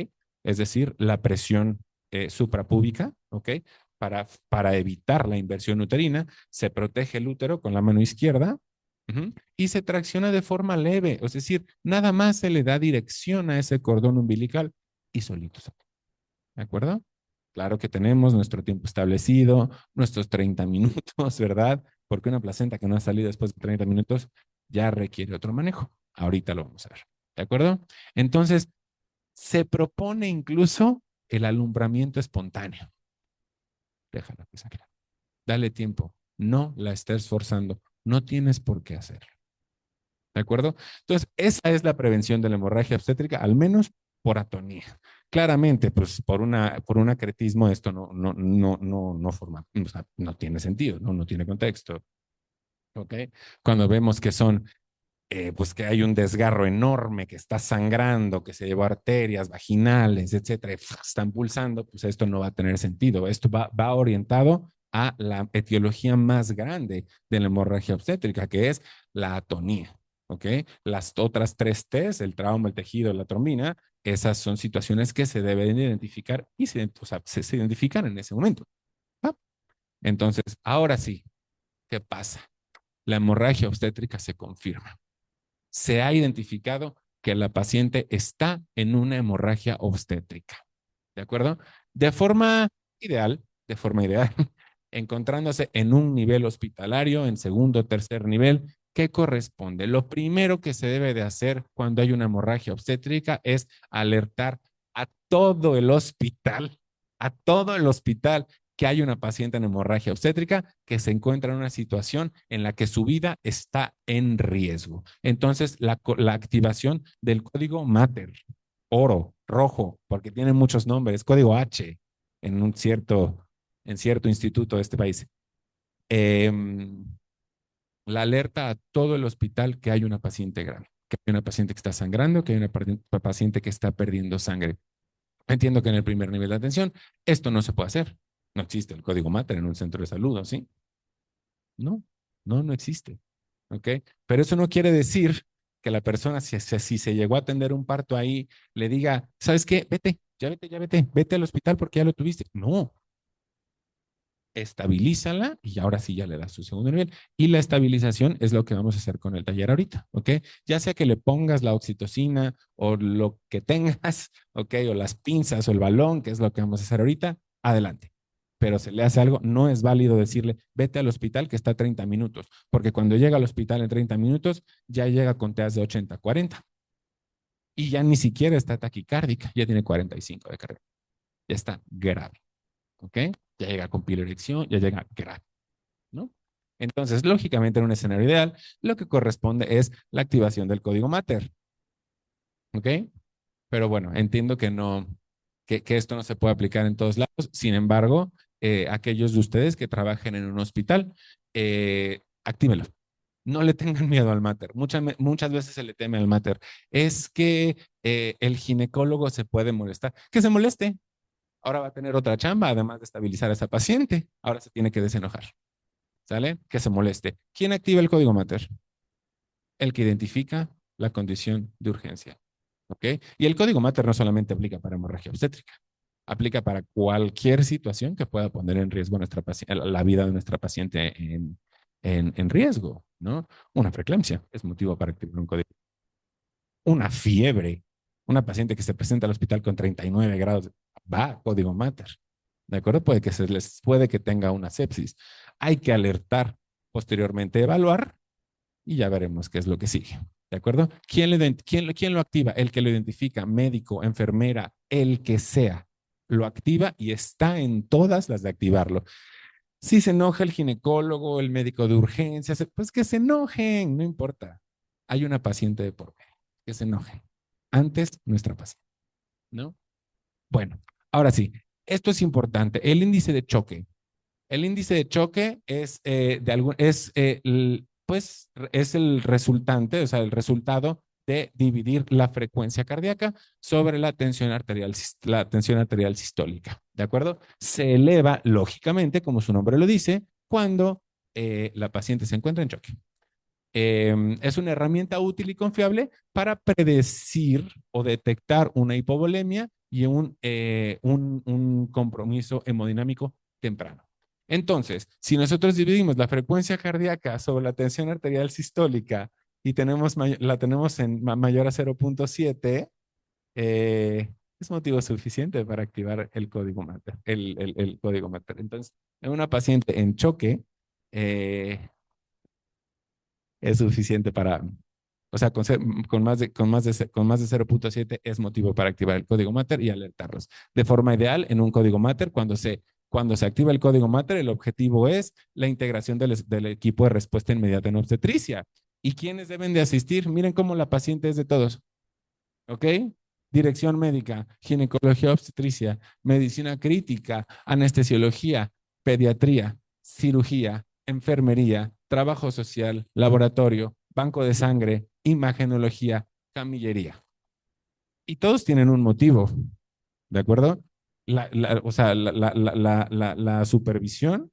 Es decir, la presión suprapúbica, ¿ok? Para evitar la inversión uterina, se protege el útero con la mano izquierda, y se tracciona de forma leve, es decir, nada más se le da dirección a ese cordón umbilical y solito sale. ¿De acuerdo? Claro que tenemos nuestro tiempo establecido, nuestros 30 minutos, ¿verdad? Porque una placenta que no ha salido después de 30 minutos ya requiere otro manejo. Ahorita lo vamos a ver. ¿De acuerdo? Entonces, se propone incluso el alumbramiento espontáneo. Déjala que saque. Dale tiempo. No la estés forzando. No tienes por qué hacerlo. ¿De acuerdo? Entonces, esa es la prevención de la hemorragia obstétrica, al menos por atonía. Claramente, pues por un acretismo esto no forma, o sea, no tiene sentido, no tiene contexto. ¿Ok? Cuando vemos que son pues que hay un desgarro enorme, que está sangrando, que se llevó arterias vaginales, etcétera, y están pulsando, pues esto no va a tener sentido. Esto va orientado a la etiología más grande de la hemorragia obstétrica, que es la atonía. ¿Ok? Las otras tres T's, el trauma, el tejido, la trombina, esas son situaciones que se deben identificar y o sea, se identifican en ese momento. ¿Ah? Entonces, ahora sí, ¿qué pasa? La hemorragia obstétrica se confirma. Se ha identificado que la paciente está en una hemorragia obstétrica. ¿De acuerdo? De forma de forma ideal, encontrándose en un nivel hospitalario, en segundo o tercer nivel, ¿qué corresponde? Lo primero que se debe de hacer cuando hay una hemorragia obstétrica es alertar a todo el hospital, a todo el hospital que hay una paciente en hemorragia obstétrica que se encuentra en una situación en la que su vida está en riesgo. Entonces, la activación del código MATER, oro, rojo, porque tiene muchos nombres, código H en cierto instituto de este país. Eh, la alerta a todo el hospital que hay una paciente grave, que hay una paciente que está sangrando, que hay una paciente que está perdiendo sangre. Entiendo que en el primer nivel de atención esto no se puede hacer. No existe el código MATER en un centro de salud, ¿sí? No, no existe. ¿Ok? Pero eso no quiere decir que la persona, si se llegó a atender un parto ahí, le diga, ¿sabes qué? Vete al hospital porque ya lo tuviste. No, estabilízala y ahora sí ya le das su segundo nivel. Y la estabilización es lo que vamos a hacer con el taller ahorita, ¿ok? Ya sea que le pongas la oxitocina o lo que tengas, ¿ok? O las pinzas o el balón, que es lo que vamos a hacer ahorita, adelante. Pero se le hace algo, no es válido decirle, vete al hospital que está a 30 minutos, porque cuando llega al hospital en 30 minutos, ya llega con TEAs de 80, 40. Y ya ni siquiera está taquicárdica, ya tiene 45 de carrera. Ya está grave. ¿Ok? Ya llega con piloerección, ya llega grave, ¿no? Entonces, lógicamente, en un escenario ideal, lo que corresponde es la activación del código MATER, ¿ok? Pero bueno, entiendo que no, que esto no se puede aplicar en todos lados. Sin embargo, aquellos de ustedes que trabajen en un hospital, actívelo. No le tengan miedo al MATER. Muchas veces se le teme al MATER. Es que el ginecólogo se puede molestar. Que se moleste. Ahora va a tener otra chamba, además de estabilizar a esa paciente. Ahora se tiene que desenojar. ¿Sale? Que se moleste. ¿Quién activa el código MATER? El que identifica la condición de urgencia. ¿Ok? Y el código MATER no solamente aplica para hemorragia obstétrica, aplica para cualquier situación que pueda poner en riesgo nuestra la vida de nuestra paciente en riesgo, ¿no? Una preeclampsia es motivo para activar un código. Una fiebre, una paciente que se presenta al hospital con 39 grados, va a código MATER. ¿De acuerdo? Puede que tenga una sepsis. Hay que alertar, posteriormente evaluar y ya veremos qué es lo que sigue. ¿De acuerdo? ¿Quién lo activa? El que lo identifica, médico, enfermera, el que sea, lo activa y está en todas las de activarlo. Si se enoja el ginecólogo, el médico de urgencias, pues que se enojen, no importa. Hay una paciente de por medio, que se enojen. Antes, nuestra paciente, ¿no? Bueno, ahora sí, esto es importante. El índice de choque. El índice de choque es, pues, es el resultante, o sea, el resultado de dividir la frecuencia cardíaca sobre la tensión arterial sistólica. ¿De acuerdo? Se eleva, lógicamente, como su nombre lo dice, cuando la paciente se encuentra en choque. Es una herramienta útil y confiable para predecir o detectar una hipovolemia y un compromiso hemodinámico temprano. Entonces, si nosotros dividimos la frecuencia cardíaca sobre la tensión arterial sistólica y la tenemos en mayor a 0.7, es motivo suficiente para activar el código MATER. El código MATER. Entonces, en una paciente en choque, es suficiente o sea, con más de 0.7 es motivo para activar el código Mater y alertarlos. De forma ideal, en un código Mater, cuando se activa el código Mater, el objetivo es la integración del equipo de respuesta inmediata en obstetricia. ¿Y quiénes deben de asistir? Miren cómo la paciente es de todos. ¿Ok? Dirección médica, ginecología obstetricia, medicina crítica, anestesiología, pediatría, cirugía, enfermería, trabajo social, laboratorio, banco de sangre, imagenología, camillería. Y todos tienen un motivo, ¿de acuerdo? O sea, la supervisión,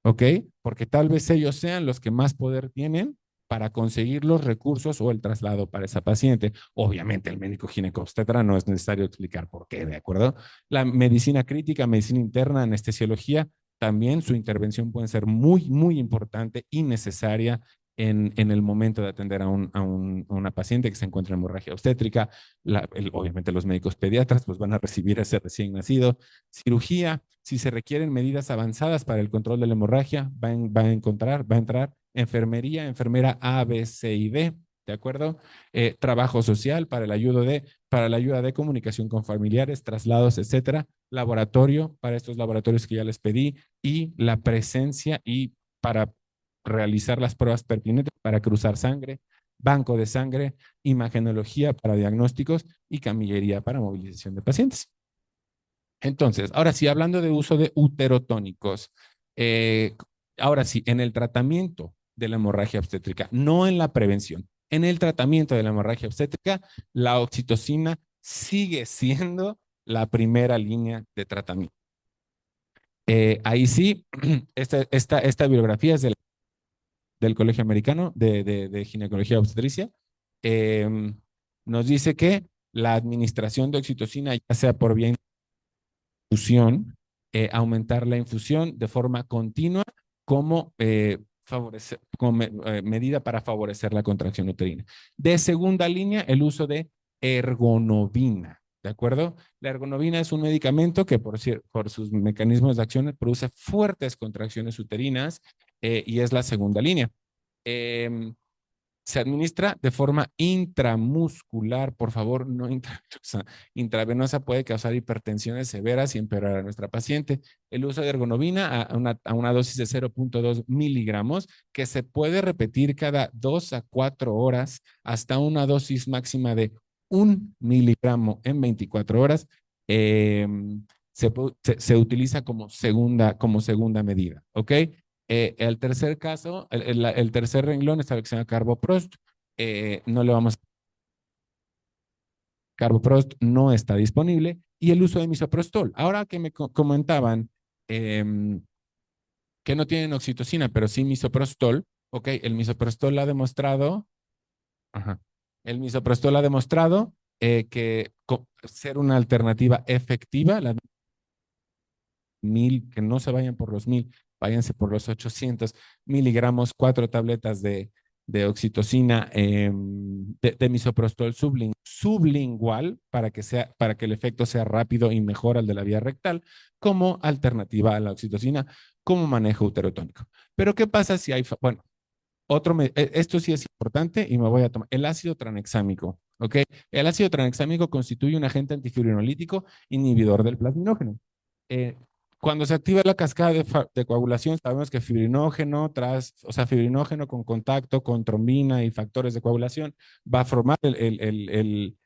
¿ok? Porque tal vez ellos sean los que más poder tienen para conseguir los recursos o el traslado para esa paciente. Obviamente el médico ginecobstetra no es necesario explicar por qué, ¿de acuerdo? La medicina crítica, medicina interna, anestesiología, también su intervención puede ser muy, muy importante y necesaria en el momento de atender a una paciente que se encuentra en hemorragia obstétrica. Obviamente los médicos pediatras pues van a recibir a ese recién nacido. Cirugía, si se requieren medidas avanzadas para el control de la hemorragia, va a entrar enfermería, enfermera A, B, C y D, ¿de acuerdo? Trabajo social para la ayuda de comunicación con familiares, traslados, etcétera. Laboratorio para estos laboratorios que ya les pedí y la presencia y para realizar las pruebas pertinentes para cruzar sangre, banco de sangre, imagenología para diagnósticos y camillería para movilización de pacientes. Entonces, ahora sí, hablando de uso de uterotónicos, eh, ahora sí, en el tratamiento de la hemorragia obstétrica, no en la prevención, en el tratamiento de la hemorragia obstétrica, la oxitocina sigue siendo la primera línea de tratamiento. Ahí sí, esta bibliografía es del Colegio Americano de Ginecología Obstetricia. Eh, Nos dice que la administración de oxitocina, ya sea por vía infusión, aumentar la infusión de forma continua como, medida para favorecer la contracción uterina. De segunda línea, el uso de ergonovina. ¿De acuerdo? La ergonovina es un medicamento que por sus mecanismos de acción produce fuertes contracciones uterinas y es la segunda línea. Eh, Se administra de forma intramuscular, por favor, no intravenosa. Intravenosa puede causar hipertensiones severas y empeorar a nuestra paciente. El uso de ergonovina a una dosis de 0.2 miligramos que se puede repetir cada 2 a 4 horas hasta una dosis máxima de 1 miligramo en 24 horas. Eh, se utiliza como segunda medida, ¿ok? El tercer caso, el tercer renglón es la que se llama Carboprost. No le vamos, Carboprost no está disponible y el uso de misoprostol. Ahora que me comentaban eh, que no tienen oxitocina, pero sí misoprostol, ok, el misoprostol ha demostrado, ajá, el misoprostol ha demostrado que ser una alternativa efectiva, la 1000, que no se vayan por los 1000, váyanse por los 800 miligramos, 4 tabletas de oxitocina, de misoprostol sublingual para que el efecto sea rápido y mejor al de la vía rectal, como alternativa a la oxitocina, como manejo uterotónico. Pero ¿qué pasa si hay, bueno, esto sí es importante y me voy a tomar el ácido tranexámico, ¿ok? El ácido tranexámico constituye un agente antifibrinolítico inhibidor del plasminógeno. Eh, Cuando se activa la cascada de coagulación, sabemos que o sea, fibrinógeno con contacto con trombina y factores de coagulación va a formar el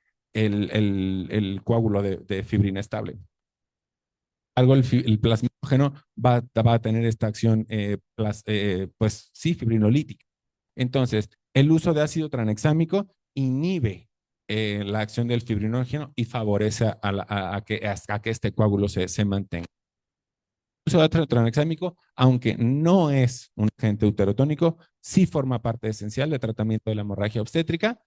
coágulo de fibrina estable. Algo el plasminógeno va a tener esta acción, pues sí, fibrinolítica. Entonces, el uso de ácido tranexámico inhibe la acción del fibrinógeno y favorece a que este coágulo se mantenga. El uso de ácido tranexámico, aunque no es un agente uterotónico, sí forma parte esencial del tratamiento de la hemorragia obstétrica.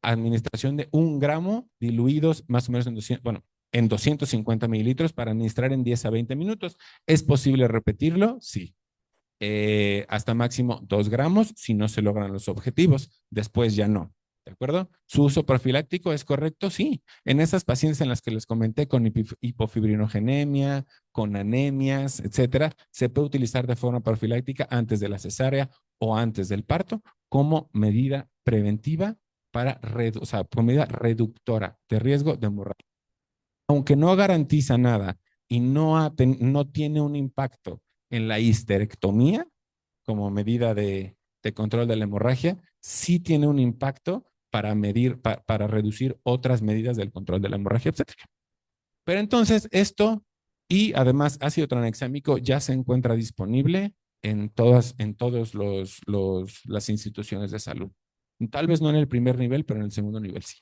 Administración de 1 gramo diluidos más o menos en 250 mililitros para administrar en 10 a 20 minutos. ¿Es posible repetirlo? Sí. Hasta máximo 2 gramos si no se logran los objetivos. Después ya no. ¿De acuerdo? ¿Su uso profiláctico es correcto? Sí. En esas pacientes en las que les comenté con hipofibrinogenia, con anemias, etcétera, se puede utilizar de forma profiláctica antes de la cesárea o antes del parto como medida preventiva o sea, por medida reductora de riesgo de hemorragia. Aunque no garantiza nada y no tiene un impacto en la histerectomía como medida de control de la hemorragia, sí tiene un impacto para para reducir otras medidas del control de la hemorragia obstétrica. Pero entonces esto y además ácido tranexámico ya se encuentra disponible en todos las instituciones de salud. Tal vez no en el primer nivel, pero en el segundo nivel sí.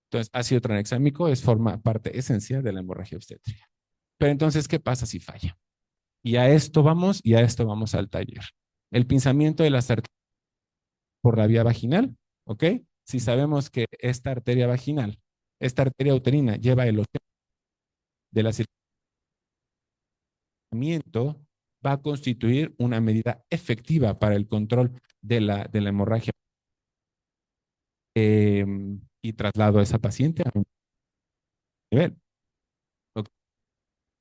Entonces, ácido tranexámico forma parte esencial de la hemorragia obstétrica. Pero entonces, ¿qué pasa si falla? Y a esto vamos al taller. El pinzamiento de las arterias por la vía vaginal, ¿ok? Si sabemos que esta arteria vaginal, esta arteria uterina lleva el 80% de la circulamiento, va a constituir una medida efectiva para el control de la hemorragia eh, y traslado a esa paciente a un nivel. ¿Ok?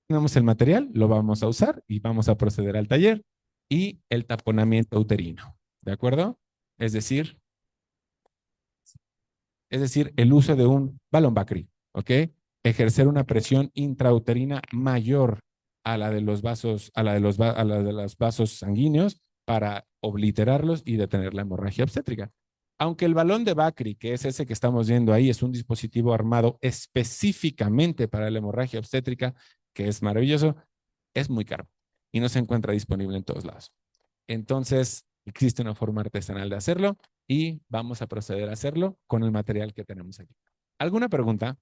Tenemos el material, lo vamos a usar y vamos a proceder al taller y el taponamiento uterino, ¿de acuerdo? Es decir, es decir, el uso de un balón Bacri, ¿ok? Ejercer una presión intrauterina mayor a la de los vasos, a la de los vasos sanguíneos para obliterarlos y detener la hemorragia obstétrica. Aunque el balón de Bacri, que es ese que estamos viendo ahí, es un dispositivo armado específicamente para la hemorragia obstétrica, que es maravilloso, es muy caro y no se encuentra disponible en todos lados. Entonces, existe una forma artesanal de hacerlo y vamos a proceder a hacerlo con el material que tenemos aquí. ¿Alguna pregunta?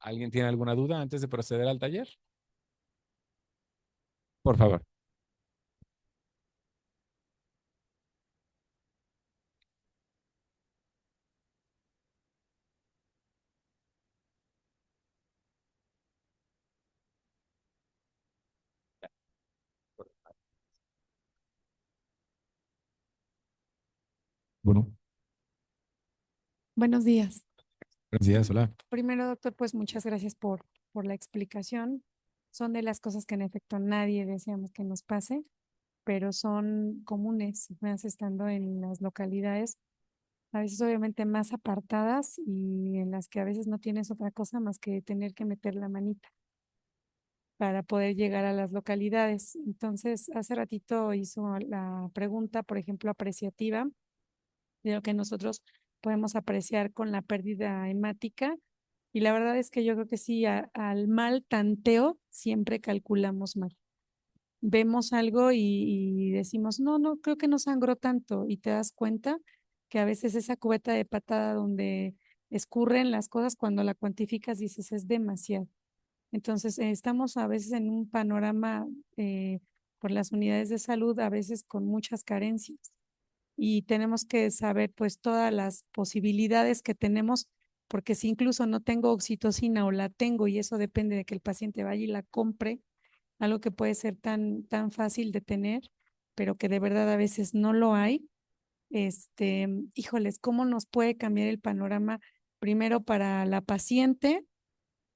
¿Alguien tiene alguna duda antes de proceder al taller? Por favor. Bueno, Buenos días. buenos días, hola. Primero, doctor, pues muchas gracias por la explicación. Son de las cosas que en efecto nadie deseamos que nos pase, pero son comunes, más estando en las localidades, a veces obviamente más apartadas y en las que a veces no tienes otra cosa más que tener que meter la manita para poder llegar a las localidades. Entonces, hace ratito hizo la pregunta, por ejemplo, apreciativa de lo que nosotros podemos apreciar con la pérdida hemática. Y la verdad es que yo creo que sí, al mal tanteo siempre calculamos mal. Vemos algo y decimos, no, no, creo que no sangró tanto. Y te das cuenta que a veces esa cubeta de patada donde escurren las cosas, cuando la cuantificas, dices, es demasiado. Entonces, estamos a veces en un panorama por las unidades de salud, a veces con muchas carencias y tenemos que saber pues todas las posibilidades que tenemos, porque si incluso no tengo oxitocina o la tengo y eso depende de que el paciente vaya y la compre, algo que puede ser tan fácil de tener, pero que de verdad a veces no lo hay, híjoles, ¿cómo nos puede cambiar el panorama primero para la paciente,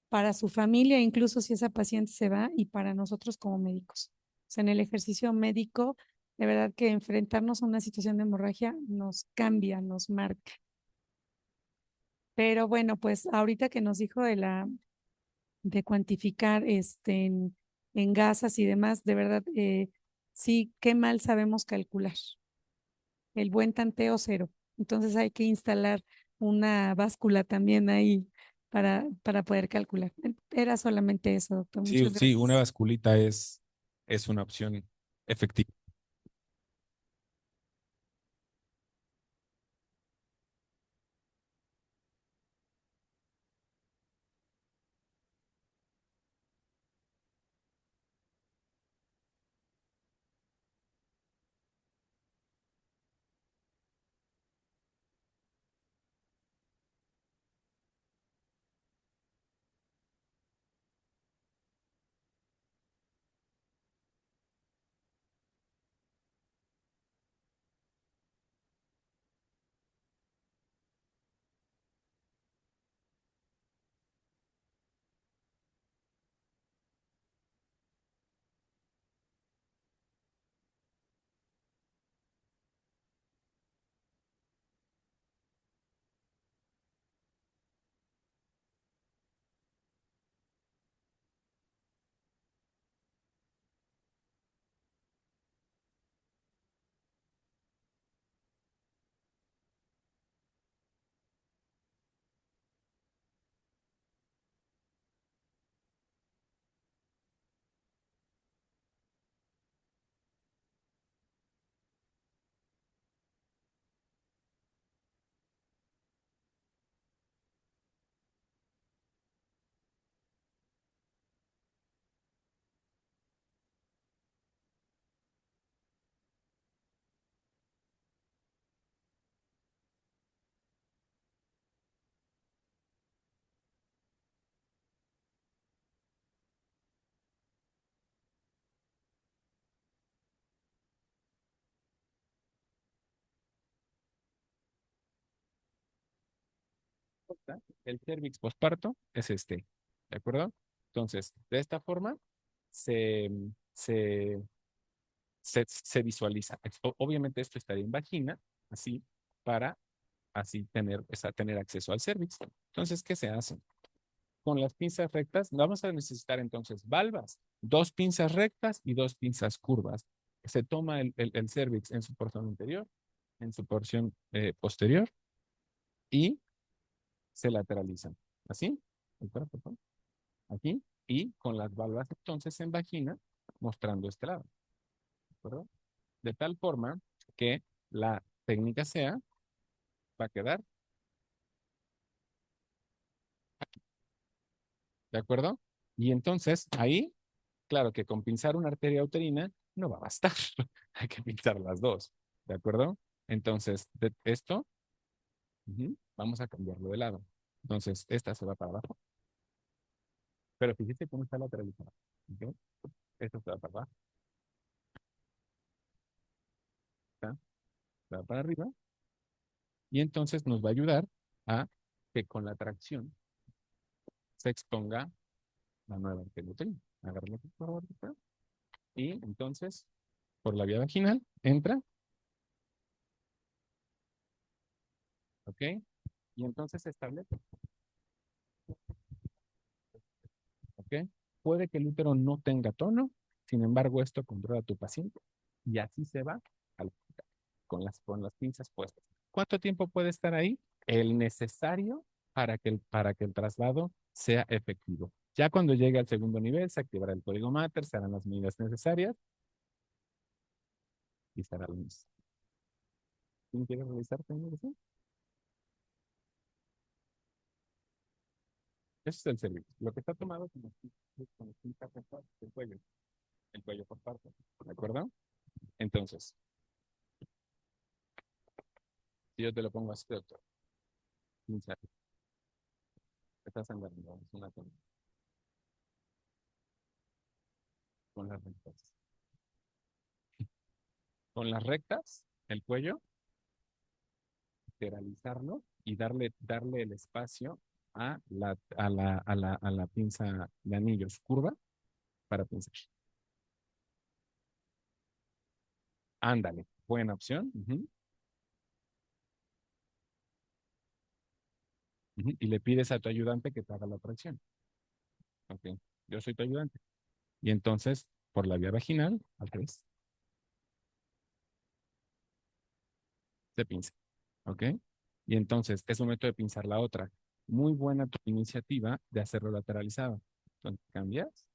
para su familia, incluso si esa paciente se va, y para nosotros como médicos? O sea, en el ejercicio médico, de verdad que enfrentarnos a una situación de hemorragia nos cambia, nos marca. Pero bueno, pues ahorita que nos dijo de cuantificar en gasas y demás, de verdad, sí, qué mal sabemos calcular. El buen tanteo cero. Entonces hay que instalar una báscula también ahí para poder calcular. Era solamente eso, doctor. Sí, Muchas sí, una gracias. basculita es una opción efectiva. El cervix posparto es este, ¿de acuerdo? Entonces, de esta forma se, se, se visualiza. Obviamente esto estaría en vagina, así, para así tener, tener acceso al cervix. Entonces, ¿qué se hace? Con las pinzas rectas, vamos a necesitar entonces valvas, dos pinzas rectas y dos pinzas curvas. Se toma el cervix en su porción interior, en su porción posterior y se lateralizan. Así, el cuerpo, aquí, y con las valvas entonces en vagina, mostrando este lado. ¿De acuerdo? De tal forma que la técnica sea, va a quedar, ¿de acuerdo? Y entonces ahí, claro que con pinzar una arteria uterina no va a bastar, hay que pinzar las dos, ¿de acuerdo? Entonces, de esto, vamos a cambiarlo de lado. Entonces, esta se va para abajo, pero fíjate cómo está lateralizada. ¿Ok? Esto se va para abajo, ¿está? Se va para arriba, y entonces nos va a ayudar a que con la tracción se exponga la nueva arteria uterina. Agárralo, por favor, doctor. Y entonces, por la vía vaginal, entra, ¿ok? Y entonces se establece, ¿ok? Puede que el útero no tenga tono, sin embargo, esto controla a tu paciente y así se va al hospital con las pinzas puestas. ¿Cuánto tiempo puede estar ahí? El necesario para que el traslado sea efectivo. Ya cuando llegue al segundo nivel, se activará el código Mater, se harán las medidas necesarias y será lo mismo. ¿Quién quiere realizar también eso? Eso es el servicio. Lo que está tomado como el cuello por parte. ¿De acuerdo? Entonces, si yo te lo pongo así, doctor, está sangrando, es una con las rectas. Con las rectas, el cuello, lateralizarlo y darle el espacio a la pinza de anillos curva para pinzar. Ándale, buena opción. Y le pides a tu ayudante que te haga la tracción. Ok, yo soy tu ayudante. Y entonces, por la vía vaginal, al revés, se pinza. ¿Ok? Y entonces es momento de pinzar la otra. Muy buena tu iniciativa de hacerlo lateralizado. Entonces,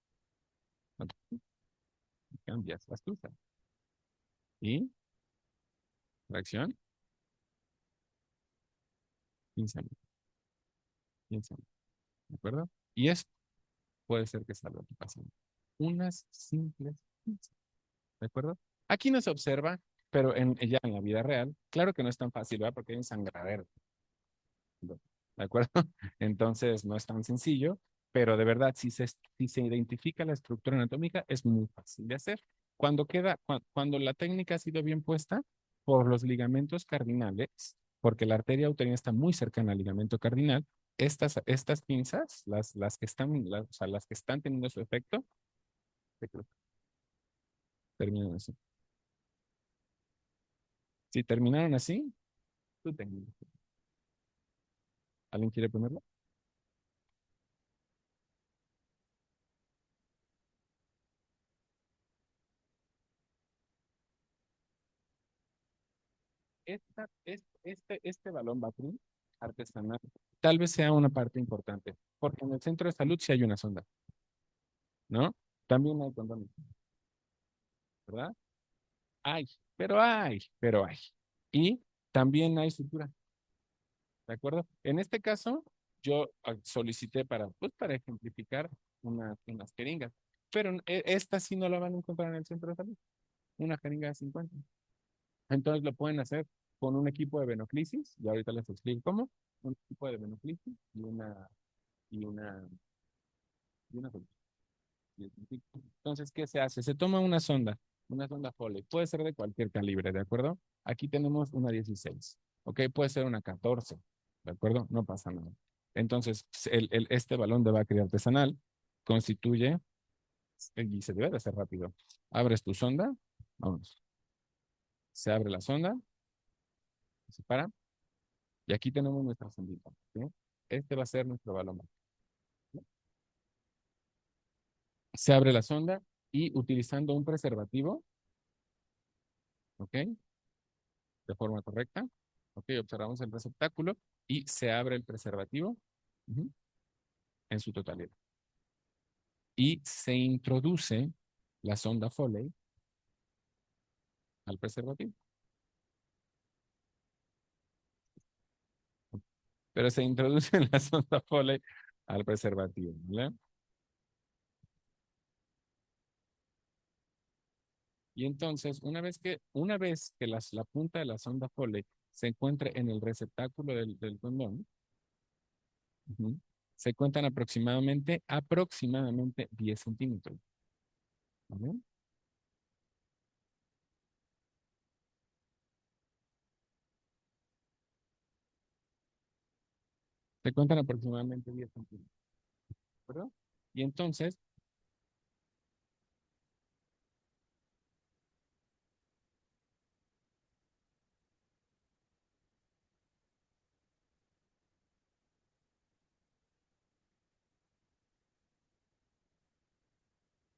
cambias las cruzas. Y tracción, pínzame, pínzame. ¿De acuerdo? Y esto puede ser que salga tu paciente. Unas simples pinzas. ¿De acuerdo? Aquí no se observa, pero ya en la vida real, claro que no es tan fácil, ¿verdad? Porque hay un sangradero. ¿De acuerdo? Entonces no es tan sencillo, pero de verdad, si se identifica la estructura anatómica, es muy fácil de hacer. Cuando la técnica ha sido bien puesta por los ligamentos cardinales, porque la arteria uterina está muy cercana al ligamento cardinal, estas pinzas, las que están, o sea, las que están teniendo su efecto, terminan así. Si terminaron así, tú terminas. ¿Alguien quiere ponerlo? Este balón Batrin artesanal tal vez sea una parte importante, porque en el centro de salud sí hay una sonda, ¿no? También hay condones, ¿verdad? Hay, pero hay. Y también hay sutura, ¿de acuerdo? En este caso, yo solicité pues, para ejemplificar unas jeringas, pero esta sí no la van a encontrar en el centro de salud, una jeringa de 50. Entonces lo pueden hacer con un equipo de venoclisis, y ahorita les explico cómo, un equipo de venoclisis y una, y una solución. Entonces, ¿qué se hace? Se toma una sonda Foley, puede ser de cualquier calibre, ¿de acuerdo? Aquí tenemos una 16, ¿ok? Puede ser una 14, ¿De acuerdo? No pasa nada. Entonces, este balón de Bakri artesanal constituye, y se debe de hacer rápido. Abres tu sonda, vamos. Se abre la sonda, se para, y aquí tenemos nuestra sondita. ¿Sí? Este va a ser nuestro balón. Se abre la sonda y utilizando un preservativo, ¿ok? De forma correcta, ¿ok? Observamos el receptáculo y se abre el preservativo uh-huh, en su totalidad. Y se introduce la sonda Foley al preservativo. Pero se introduce la sonda Foley al preservativo, ¿vale? Y entonces, una vez que la punta de la sonda Foley se encuentre en el receptáculo del condón, uh-huh, se cuentan aproximadamente 10 centímetros. ¿Vale? Se cuentan aproximadamente 10 centímetros, ¿verdad? Y entonces,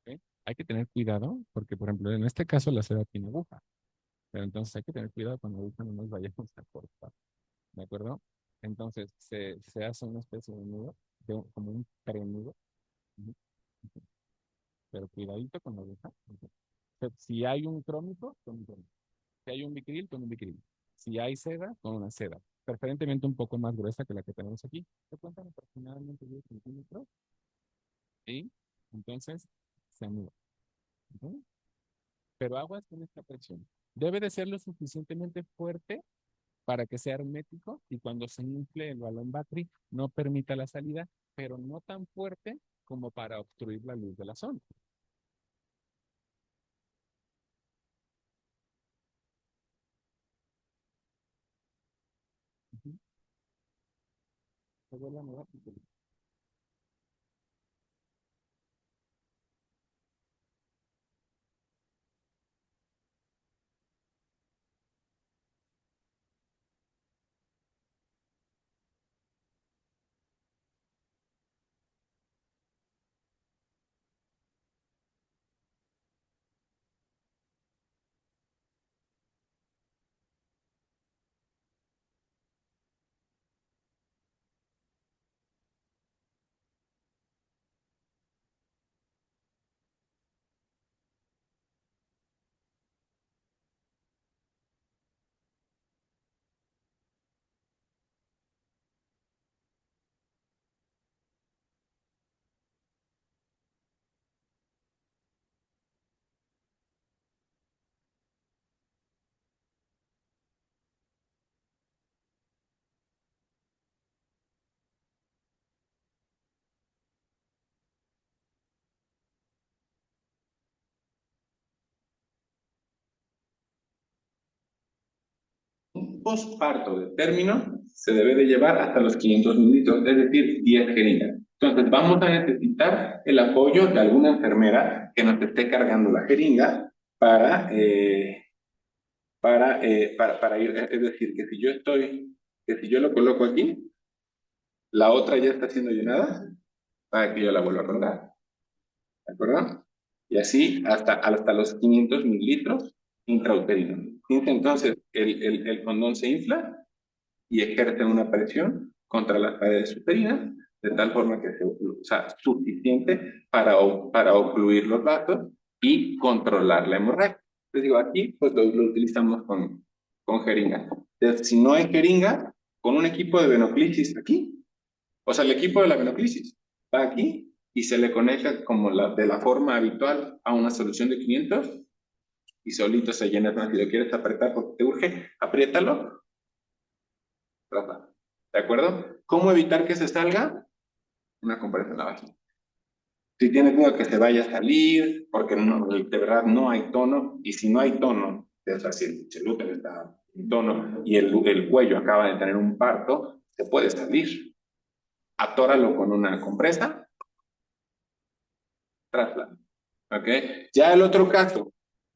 ¿ok? Hay que tener cuidado porque, por ejemplo, en este caso la seda tiene aguja, pero entonces hay que tener cuidado con la aguja, no nos vayamos a cortar, ¿de acuerdo? Entonces, se hace una especie de nudo, como un prenudo, ¿sí? Pero cuidadito con la aguja. ¿Ok? O sea, si hay un crómico, con un crómico. Si hay un bicril, con un bicril. Si hay seda, con una seda. Preferentemente un poco más gruesa que la que tenemos aquí. Se cuentan aproximadamente 10 centímetros. Y entonces se anuda. ¿Ok? Pero aguas con esta presión. Debe de ser lo suficientemente fuerte para que sea hermético y cuando se infle el balón Battery no permita la salida, pero no tan fuerte como para obstruir la luz de la zona. Ujú. Se vuelve a mover. Un postparto de término se debe de llevar hasta los 500 mililitros, es decir, 10 jeringas. Entonces vamos a necesitar el apoyo de alguna enfermera que nos esté cargando la jeringa para ir, es decir, que si yo lo coloco aquí, la otra ya está siendo llenada para que yo la vuelva a colgar, ¿de acuerdo? Y así hasta los 500 mililitros intrauterino. Entonces el condón se infla y ejercen una presión contra las paredes uterinas, de tal forma que sea suficiente para ocluir los vasos y controlar la hemorragia. Les digo, aquí pues lo utilizamos con jeringa. Entonces, si no hay jeringa, con un equipo de venoclisis aquí, o sea, el equipo de la venoclisis va aquí y se le conecta como de la forma habitual a una solución de 500 y solito se llena. Si lo quieres apretar porque te urge, apriétalo. ¿De acuerdo? ¿Cómo evitar que se salga? Una compresión en la vagina. Si tienes miedo que se vaya a salir, porque no, de verdad no hay tono, y si no hay tono, es decir, el útero está en tono y el cuello acaba de tener un parto, se puede salir. Atóralo con una compresa, traslado. ¿Ok? Ya el otro caso,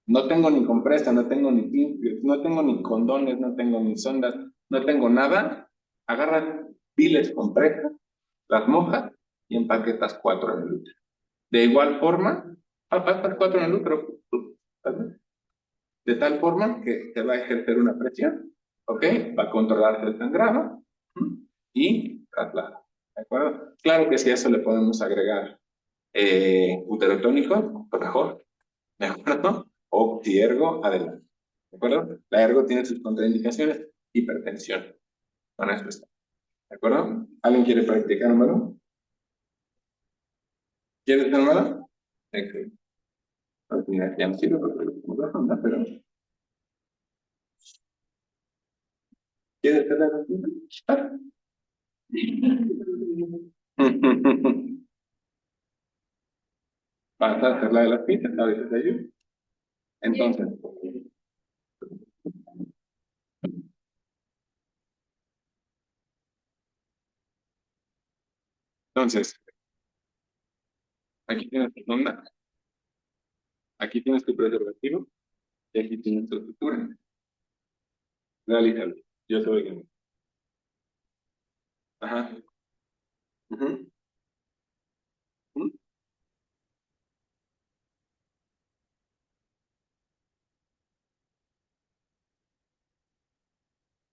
no tengo ni compresa, no tengo ni limpios, no tengo ni condones, no tengo ni sondas, no tengo nada. Agarras piles compresas, las mojas y empaquetas 4 en el útero. De igual forma, pasas 4 en el útero, de tal forma que se va a ejercer una presión, ¿ok? Va a controlarse el sangrado y traslado. ¿De acuerdo? Claro que si a eso le podemos agregar uterotónico, pues mejor. ¿De acuerdo? O si ergo, adelante. ¿De acuerdo? La ergo tiene sus contraindicaciones, hipertensión. Con eso está. ¿De acuerdo? ¿Alguien quiere practicar número? ¿Quieres hacer número? Excelente. Pues mira, ya no sirve porque lo tengo la ronda, pero ¿quieres hacer la ronda? Vas a hacer la de las pinzas, ahorita te ayudo. Entonces, entonces, aquí tienes tu sonda, aquí tienes tu preservativo y aquí tienes tu sutura. Realízalo. Yo soy el que. Ajá. Ujú, ujú.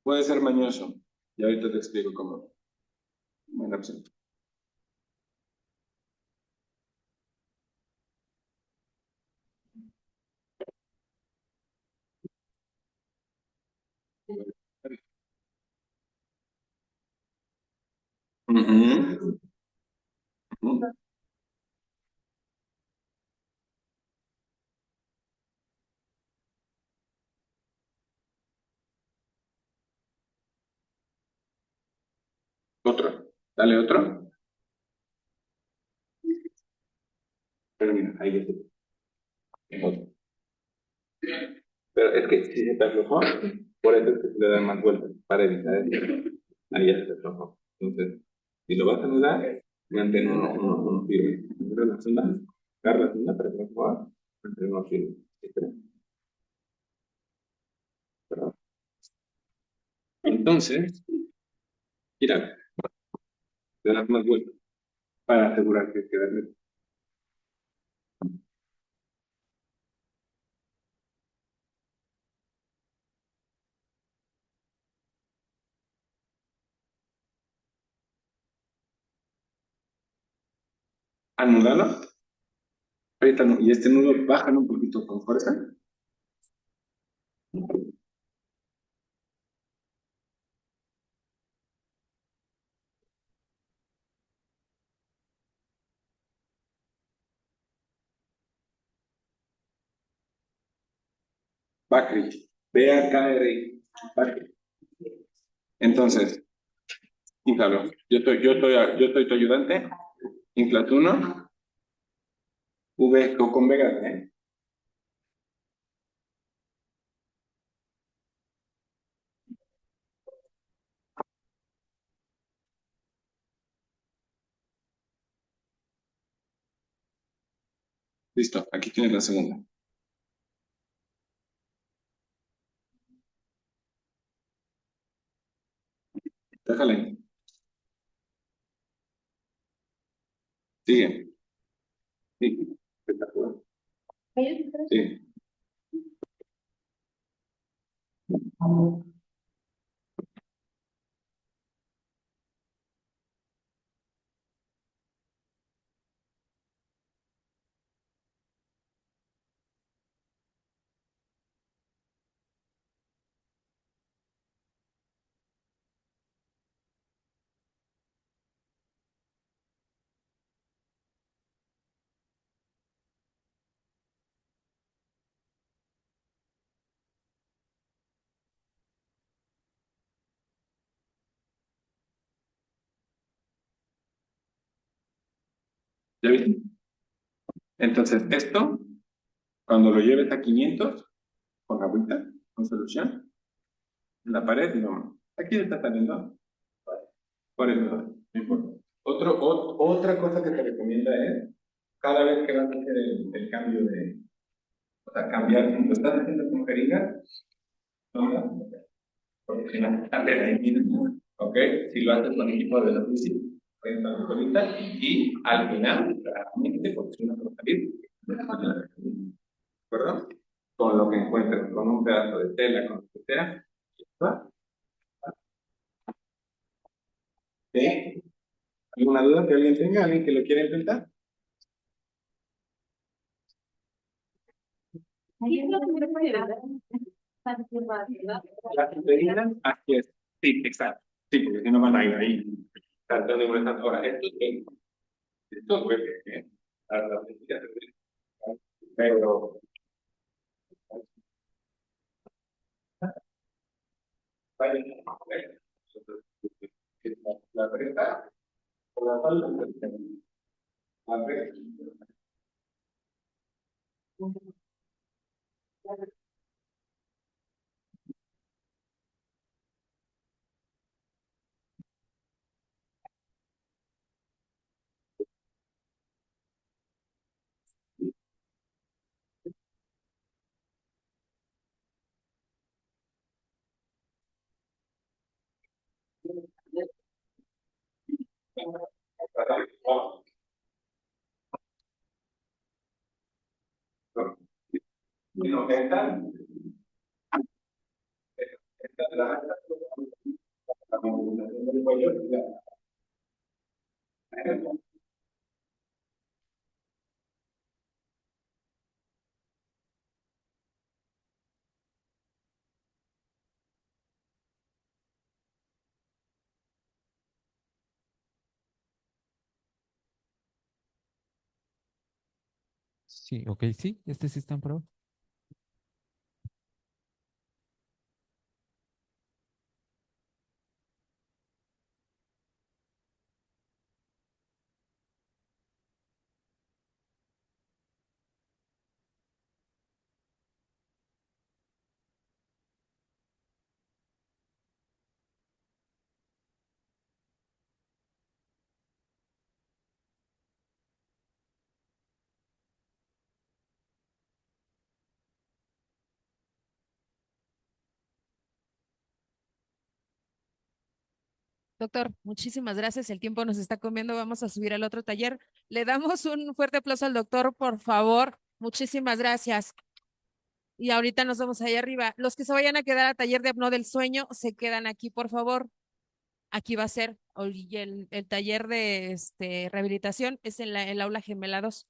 Puede ser mañoso. Y ahorita te explico cómo. Buena opción. Ujú, ujú. Otro. Dale otro. Pero mira, ahí ya está. Otro. Pero es que si se te aflojó, por eso es que se le dan más vueltas, para evitar eso. Ahí ya se te aflojó. Entonces, si lo vas a anudar, mantén uno firme. Agarra la sonda, agarra la sonda para que no pueda, mantén uno firme. Espera, perdón. Entonces, mira, le das más vueltas para asegurar que quede recto. Anúdalo, apriétalo, y este nudo bájalo un poquito con fuerza. Bakri, B-A-K-R-I, Bakri. Entonces, inflalo. Yo soy tu ayudante. Inflas uno, V con Vega, ¿eh? Listo, aquí tienes la segunda. Déjala ahí. Sigue. Sí. Espectacular. Sí. ¿Ya viste? Entonces, esto, cuando lo lleves a 500, con agüita, con solución, en la pared, no. Aquí está saliendo. Por eso, no importa. Otra cosa que te recomienda es, cada vez que vas a hacer el cambio de, o sea, cambiar, si lo estás haciendo con jeringa, no, porque si no, también ahí mismo, ¿ok? Si lo haces con equipo de la UCI, prensa solita, y al final, claramente, porque si no, te va a salir, ¿de acuerdo? Con lo que encuentres, con un pedazo de tela, con lo que sea, ¿va? ¿Sí? ¿Alguna duda que alguien tenga? ¿Alguien que lo quiera intentar? Las proteínas, así es. Sí, exacto. Sí, porque si no van a ir ahí saltando y molestando. Ahora, esto duele, ¿eh? La textura se duele. Pero, vale, la presa o la falda, la presa. No, esta la comunicación del cuello, Sí, ok, sí, este sí está en prueba. Doctor, muchísimas gracias. El tiempo nos está comiendo. Vamos a subir al otro taller. Le damos un fuerte aplauso al doctor, por favor. Muchísimas gracias. Y ahorita nos vemos allá arriba. Los que se vayan a quedar a taller de apneo del sueño, se quedan aquí, por favor. Aquí va a ser y el taller de rehabilitación es en el aula Gemela 2.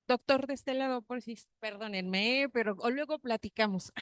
Doctor, de este lado, por si, perdónenme, pero o luego platicamos.